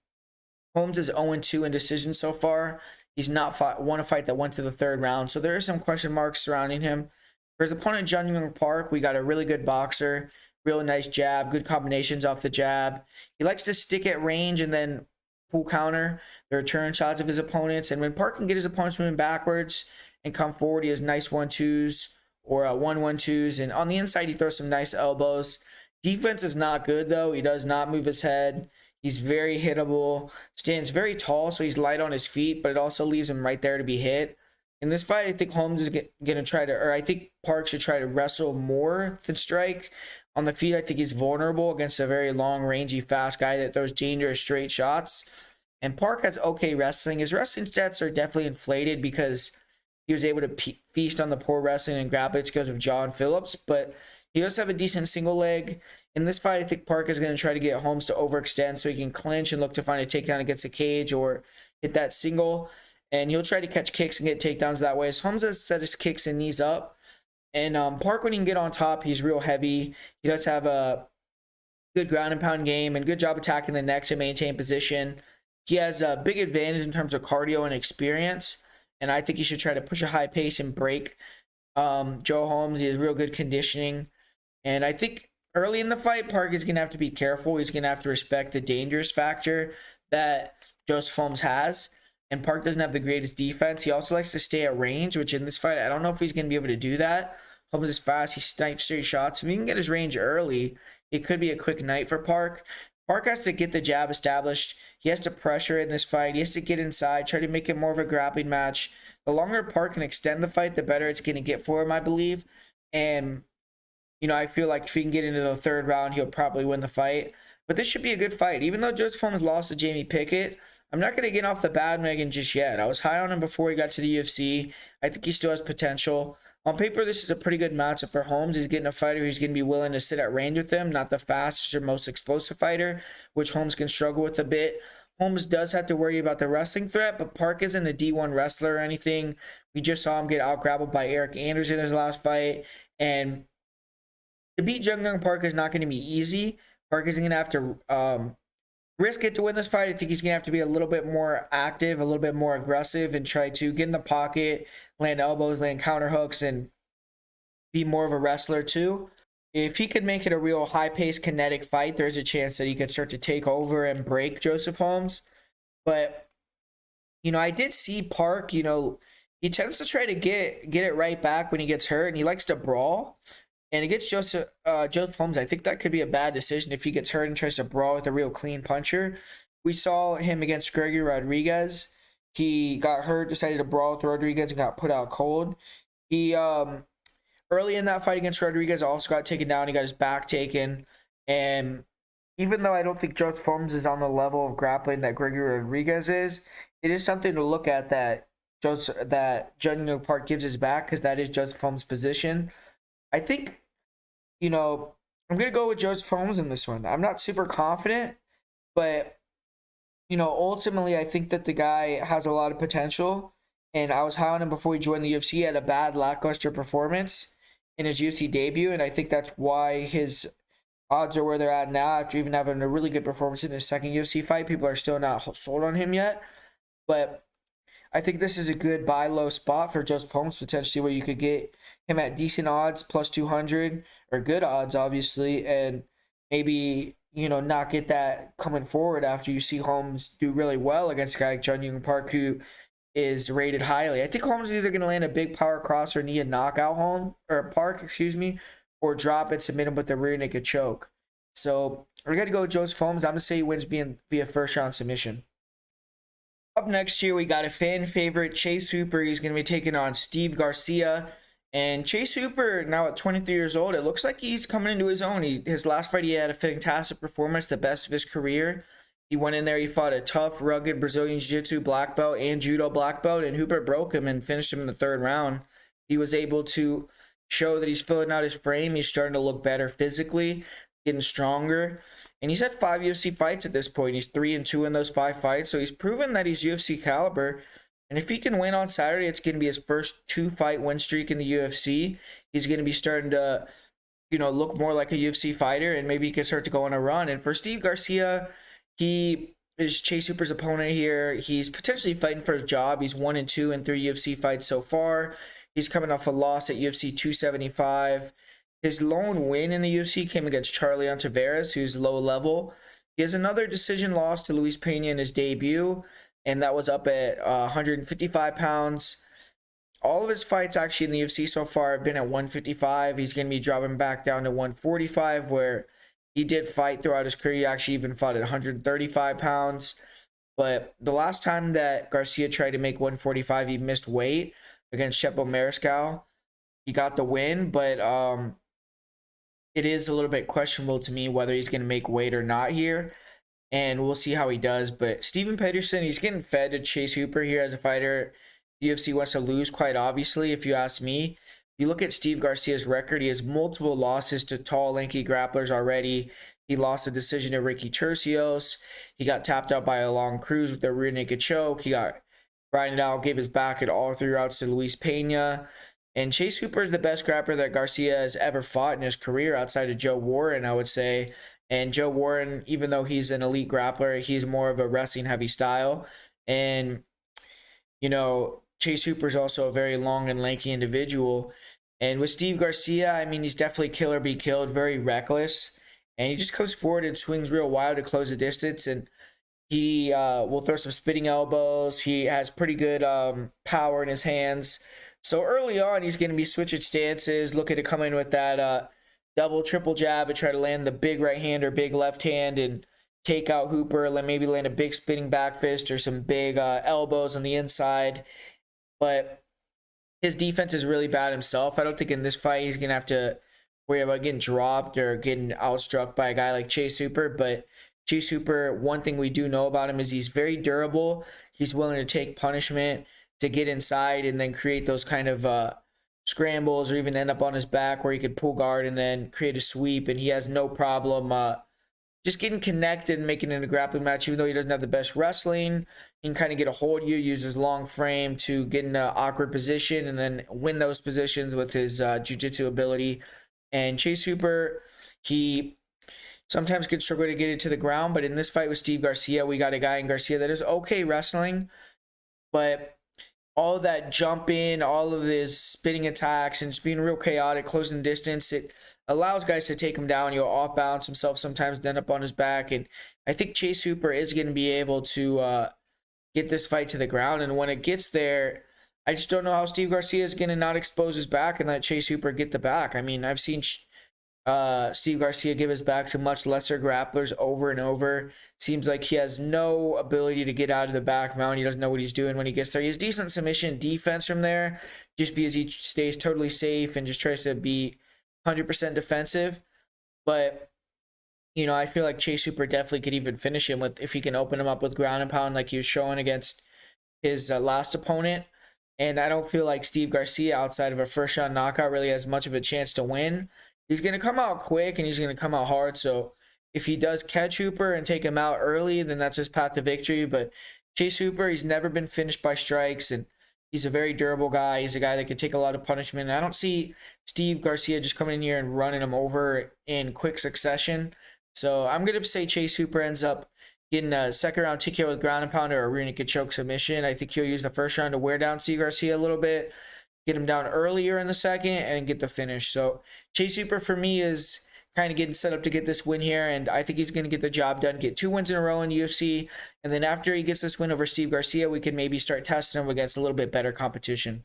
Holmes is 0-2 in decision so far. He's not won a fight that went to the 3rd round. So there are some question marks surrounding him. For his opponent, Jun Park, we got a really good boxer. Real nice jab. Good combinations off the jab. He likes to stick at range and then pull counter the return shots of his opponents. And when Park can get his opponents moving backwards and come forward, he has nice 1-2s. Or 1-1-2s, and on the inside he throws some nice elbows. Defense is not good, though. He does not move his head. He's very hittable, stands very tall, so he's light on his feet, but it also leaves him right there to be hit. In this fight, I think Holmes is going to try to, or I think Park should try to wrestle more than strike. On the feet, I think he's vulnerable against a very long, rangy, fast guy that throws dangerous straight shots. And Park has okay wrestling. His wrestling stats are definitely inflated because he was able to feast on the poor wrestling and grappling skills of John Phillips, but he does have a decent single leg. In this fight, I think Park is going to try to get Holmes to overextend so he can clinch and look to find a takedown against the cage or hit that single. And he'll try to catch kicks and get takedowns that way. So Holmes has set his kicks and knees up. And Park, when he can get on top, he's real heavy. He does have a good ground and pound game and good job attacking the neck to maintain position. He has a big advantage in terms of cardio and experience. And I think he should try to push a high pace and break Joe Holmes. He has real good conditioning. And I think early in the fight, Park is going to have to be careful. He's going to have to respect the dangerous factor that Joseph Holmes has. And Park doesn't have the greatest defense. He also likes to stay at range, which in this fight, I don't know if he's going to be able to do that. Holmes is fast. He snipes straight shots. If he can get his range early, it could be a quick night for Park. Park has to get the jab established. He has to pressure in this fight. He has to get inside, try to make it more of a grappling match. The longer Park can extend the fight, the better it's going to get for him, I believe. And, I feel like if he can get into the 3rd round, he'll probably win the fight. But this should be a good fight. Even though Joseph Holmes lost to Jamie Pickett, I'm not going to get off the bandwagon just yet. I was high on him before he got to the UFC. I think he still has potential. On paper, this is a pretty good matchup for Holmes. He's getting a fighter who's going to be willing to sit at range with him, not the fastest or most explosive fighter, which Holmes can struggle with a bit. Holmes does have to worry about the wrestling threat, but Park isn't a D1 wrestler or anything. We just saw him get out-grappled by Eric Anders in his last fight. And to beat Jung Park is not going to be easy. Park is going to have to risk it to win this fight. I think he's going to have to be a little bit more active, a little bit more aggressive, and try to get in the pocket, land elbows, land counter hooks, and be more of a wrestler too. If he could make it a real high-paced, kinetic fight, there's a chance that he could start to take over and break Joseph Holmes. But, I did see Park, he tends to try to get it right back when he gets hurt, and he likes to brawl. And against Joseph Holmes, I think that could be a bad decision if he gets hurt and tries to brawl with a real clean puncher. We saw him against Gregory Rodriguez. He got hurt, decided to brawl with Rodriguez, and got put out cold. He early in that fight against Rodriguez also got taken down. He got his back taken. And even though I don't think Joseph Holmes is on the level of grappling that Gregory Rodriguez is, it is something to look at that Jun Park gives his back, because that is Joseph Holmes' position. I think, I'm going to go with Joseph Holmes in this one. I'm not super confident, but ultimately, I think that the guy has a lot of potential. And I was high on him before he joined the UFC. He had a bad, lackluster performance in his UFC debut. And I think that's why his odds are where they're at now after even having a really good performance in his second UFC fight. People are still not sold on him yet. But I think this is a good buy low spot for Joseph Holmes potentially, where you could get him at decent odds, plus 200, or good odds, obviously, and maybe, not get that coming forward after you see Holmes do really well against a guy like Jun Young Park, who is rated highly. I think Holmes is either going to land a big power cross or knee a knockout Park, or drop it, submit him with the rear naked choke. So I got to go with Joseph Holmes. I'm going to say he wins via first round submission. Up next here, we got a fan favorite, Chase Hooper. He's going to be taking on Steve Garcia. And Chase Hooper, now at 23 years old, it looks like he's coming into his own. His last fight, he had a fantastic performance, the best of his career. He went in there, he fought a tough, rugged Brazilian Jiu-Jitsu black belt and Judo black belt, and Hooper broke him and finished him in the third round. He was able to show that he's filling out his frame. He's starting to look better physically, getting stronger. And he's had 5 UFC fights at this point. He's 3-2 in those 5 fights. So he's proven that he's UFC caliber. And if he can win on Saturday, it's going to be his first 2-fight win streak in the UFC. He's going to be starting to, look more like a UFC fighter, and maybe he can start to go on a run. And for Steve Garcia, he is Chase Hooper's opponent here. He's potentially fighting for his job. He's 1-2 in 3 UFC fights so far. He's coming off a loss at UFC 275. His lone win in the UFC came against Charlie Ontiveros, who's low level. He has another decision loss to Luis Pena in his debut, and that was up at 155 pounds. All of his fights actually in the UFC so far have been at 155. He's going to be dropping back down to 145, where he did fight throughout his career. He actually even fought at 135 pounds. But the last time that Garcia tried to make 145, he missed weight against Chepo Mariscal. He got the win, but it is a little bit questionable to me whether he's going to make weight or not here. And we'll see how he does. But Steven Peterson, he's getting fed to Chase Hooper here as a fighter the UFC wants to lose, quite obviously, if you ask me. If you look at Steve Garcia's record, he has multiple losses to tall, lanky grapplers already. He lost a decision to Ricky Turcios. He got tapped out by a long cruise with a rear naked choke. He got grinded out, gave his back at all 3 rounds to Luis Pena. And Chase Hooper is the best grappler that Garcia has ever fought in his career outside of Joe Warren, I would say. And Joe Warren, even though he's an elite grappler, he's more of a wrestling-heavy style. And, Chase Hooper is also a very long and lanky individual. And with Steve Garcia, he's definitely kill or be killed, very reckless. And he just comes forward and swings real wild to close the distance. And he will throw some spinning elbows. He has pretty good power in his hands. So early on, he's going to be switching stances, looking to come in with that double, triple jab and try to land the big right hand or big left hand and take out Hooper, maybe land a big spinning back fist or some big elbows on the inside. But his defense is really bad himself. I don't think in this fight he's going to have to worry about getting dropped or getting outstruck by a guy like Chase Hooper. But Chase Hooper, one thing we do know about him is he's very durable. He's willing to take punishment to get inside and then create those kind of scrambles, or even end up on his back where he could pull guard and then create a sweep. And he has no problem just getting connected and making it a grappling match. Even though he doesn't have the best wrestling, he can kind of get a hold of you, use his long frame to get in an awkward position and then win those positions with his jiu-jitsu ability. And Chase Hooper, he sometimes can struggle to get it to the ground, but in this fight with Steve Garcia, we got a guy in Garcia that is okay wrestling, but all of that jumping, all of his spinning attacks, and just being real chaotic, closing distance, it allows guys to take him down. Off balance himself sometimes, then up on his back. And I think Chase Hooper is going to be able to get this fight to the ground. And when it gets there, I just don't know how Steve Garcia is going to not expose his back and let Chase Hooper get the back. I've seen Steve Garcia give his back to much lesser grapplers over and over. Seems like he has no ability to get out of the back mount. He doesn't know what he's doing when he gets there. He has decent submission defense from there, just because he stays totally safe and just tries to be 100% defensive. But, I feel like Chase Hooper definitely could even finish him if he can open him up with ground and pound like he was showing against his last opponent. And I don't feel like Steve Garcia, outside of a first round knockout, really has much of a chance to win. He's going to come out quick and he's going to come out hard. So If he does catch Hooper and take him out early, then that's his path to victory. But Chase Hooper, he's never been finished by strikes, and he's a very durable guy. He's a guy that can take a lot of punishment. And I don't see Steve Garcia just coming in here and running him over in quick succession. So I'm going to say Chase Hooper ends up getting a second round TKO with ground and pound or a rear naked choke submission. I think he'll use the first round to wear down Steve Garcia a little bit, get him down earlier in the second, and get the finish. So Chase Hooper for me is kind of getting set up to get this win here, and I think he's going to get the job done, get 2 wins in a row in UFC, and then after he gets this win over Steve Garcia, we can maybe start testing him against a little bit better competition.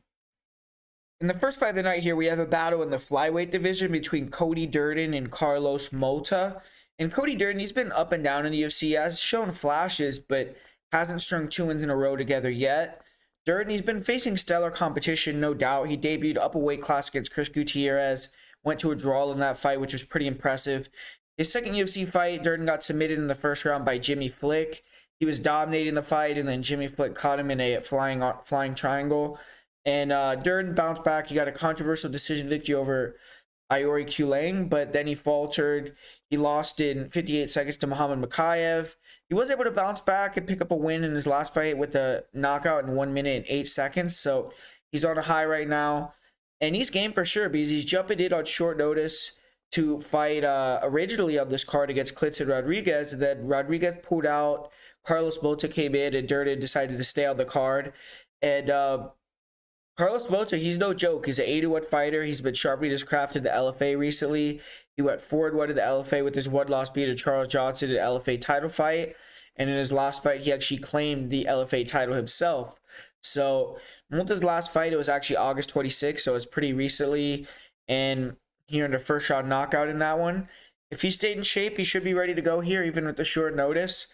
In the first fight of the night here, we have a battle in the flyweight division between Cody Durden and Carlos Mota. And Cody Durden, he's been up and down in the UFC, has shown flashes, but hasn't strung 2 wins in a row together yet. Durden, he's been facing stellar competition, no doubt. He debuted up a weight class against Chris Gutierrez, went to a draw in that fight, which was pretty impressive. His second UFC fight, Durden got submitted in the first round by Jimmy Flick. He was dominating the fight, and then Jimmy Flick caught him in a flying triangle. And Durden bounced back. He got a controversial decision victory over Iori Kulang, but then he faltered. He lost in 58 seconds to Muhammad Makayev. He was able to bounce back and pick up a win in his last fight with a knockout in 1 minute and 8 seconds. So he's on a high right now. And he's game for sure because he's jumping in on short notice to fight originally on this card against Klidson Rodriguez. And then Rodriguez pulled out. Carlos Mota came in, and Durden decided to stay on the card. And Carlos Mota, he's no joke. He's an 8-1 fighter. He's been sharpening his craft in the LFA recently. He went 4-1 in the LFA with his one loss beat to Charles Johnson in an LFA title fight. And in his last fight, he actually claimed the LFA title himself. So Mota's last fight, it was actually August 26th, so it's pretty recently. And he earned a first round knockout in that one. If he stayed in shape, he should be ready to go here, even with the short notice.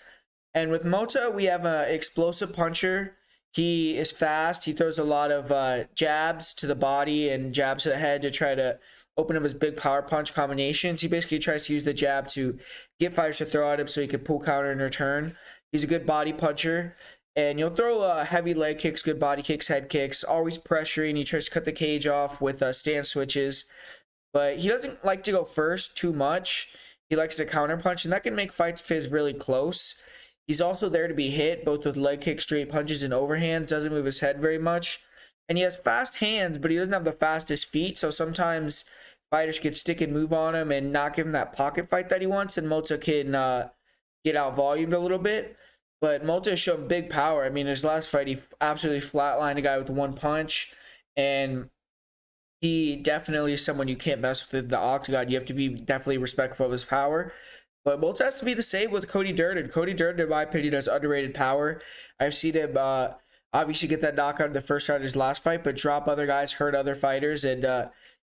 And with Mota, we have an explosive puncher. He is fast. He throws a lot of jabs to the body and jabs to the head to try to open up his big power punch combinations. He basically tries to use the jab to get fighters to throw at him so he can pull counter in return. He's a good body puncher. And you'll throw heavy leg kicks, good body kicks, head kicks, always pressuring. He tries to cut the cage off with stand switches. But he doesn't like to go first too much. He likes to counter punch, and that can make fights fizz really close. He's also there to be hit, both with leg kicks, straight punches, and overhands. Doesn't move his head very much. And he has fast hands, but he doesn't have the fastest feet. So sometimes fighters can stick and move on him and not give him that pocket fight that he wants. And Mota can get out volumed a little bit. But Mota has shown big power. I mean, his last fight, he absolutely flatlined a guy with one punch. And he definitely is someone you can't mess with in the octagon. You have to be definitely respectful of his power. But Mota has to be the same with Cody Durden. Cody Durden, in my opinion, has underrated power. I've seen him obviously get that knockout in the first round of his last fight, but drop other guys, hurt other fighters, and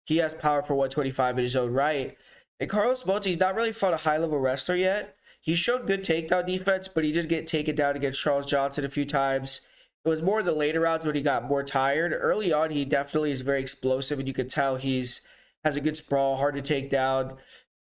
he has power for 125 in his own right. And Carlos Mota, he's not really fought a high-level wrestler yet. He showed good takedown defense, but he did get taken down against Charles Johnson a few times. It was more the later rounds when he got more tired. Early on, he definitely is very explosive, and you could tell has a good sprawl, hard to take down.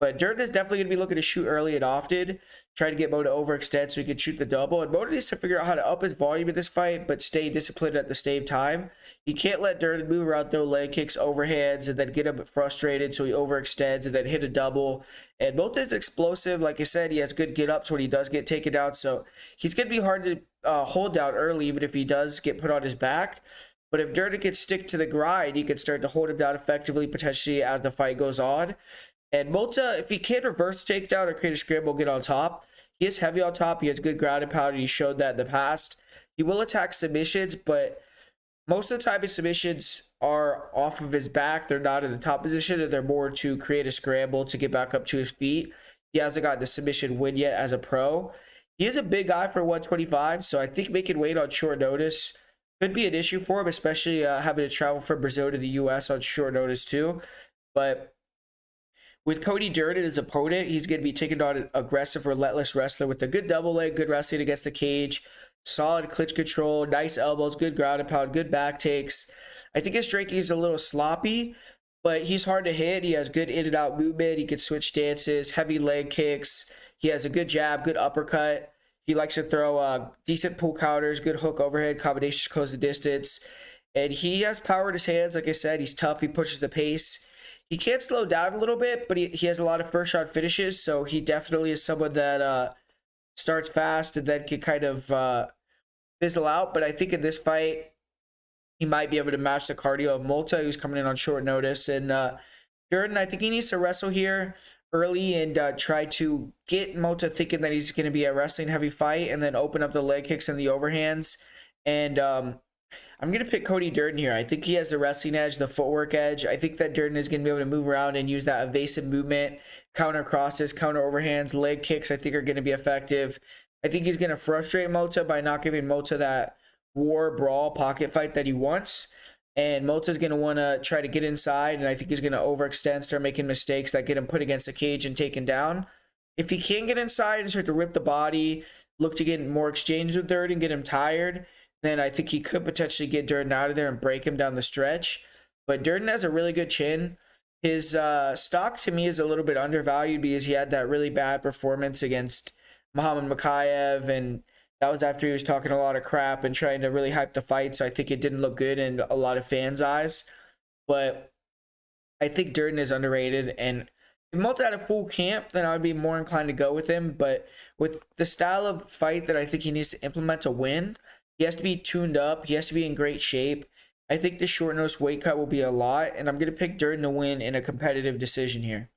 But Durden is definitely going to be looking to shoot early and often, try to get Mota to overextend so he can shoot the double. And Mota needs to figure out how to up his volume in this fight, but stay disciplined at the same time. He can't let Durden move around, throw leg kicks, overhands, and then get him frustrated so he overextends and then hit a double. And Mota is explosive. Like I said, he has good get-ups when he does get taken down. So he's going to be hard to hold down early, even if he does get put on his back. But if Durden can stick to the grind, he can start to hold him down effectively, potentially as the fight goes on. And Mota, if he can't reverse takedown or create a scramble, get on top. He is heavy on top. He has good ground and pound. He showed that in the past. He will attack submissions, but most of the time his submissions are off of his back. They're not in the top position, and they're more to create a scramble to get back up to his feet. He hasn't gotten a submission win yet as a pro. He is a big guy for 125, so I think making weight on short notice could be an issue for him, especially having to travel from Brazil to the U.S. on short notice too. But with Cody Durden as opponent, he's going to be taking on an aggressive, relentless wrestler with a good double leg, good wrestling against the cage, solid clinch control, nice elbows, good ground and pound, good back takes. I think his striking is a little sloppy, but he's hard to hit. He has good in and out movement. He can switch stances, heavy leg kicks. He has a good jab, good uppercut. He likes to throw decent pull counters, good hook overhead combinations to close the distance. And he has power in his hands. Like I said, he's tough. He pushes the pace. He can slow down a little bit, but he has a lot of first shot finishes, so he definitely is someone that starts fast and then can kind of fizzle out. But I think in this fight, he might be able to match the cardio of Mota, who's coming in on short notice. And Durden, I think he needs to wrestle here early and try to get Mota thinking that he's going to be a wrestling heavy fight, and then open up the leg kicks and the overhands. And I'm going to pick Cody Durden here. I think he has the wrestling edge, the footwork edge. I think that Durden is going to be able to move around and use that evasive movement, counter crosses, counter overhands, leg kicks, I think are going to be effective. I think he's going to frustrate Mota by not giving Mota that war, brawl, pocket fight that he wants. And Mota's going to want to try to get inside, and I think he's going to overextend, start making mistakes that get him put against the cage and taken down. If he can get inside and start to rip the body, look to get more exchanges with Durden, get him tired, then I think he could potentially get Durden out of there and break him down the stretch. But Durden has a really good chin. His stock to me is a little bit undervalued because he had that really bad performance against Muhammad Makayev, and that was after he was talking a lot of crap and trying to really hype the fight, so I think it didn't look good in a lot of fans' eyes. But I think Durden is underrated, and if Mota had a full camp, then I would be more inclined to go with him. But with the style of fight that I think he needs to implement to win, he has to be tuned up, he has to be in great shape. I think the short notice weight cut will be a lot, and I'm going to pick Durden to win in a competitive decision here.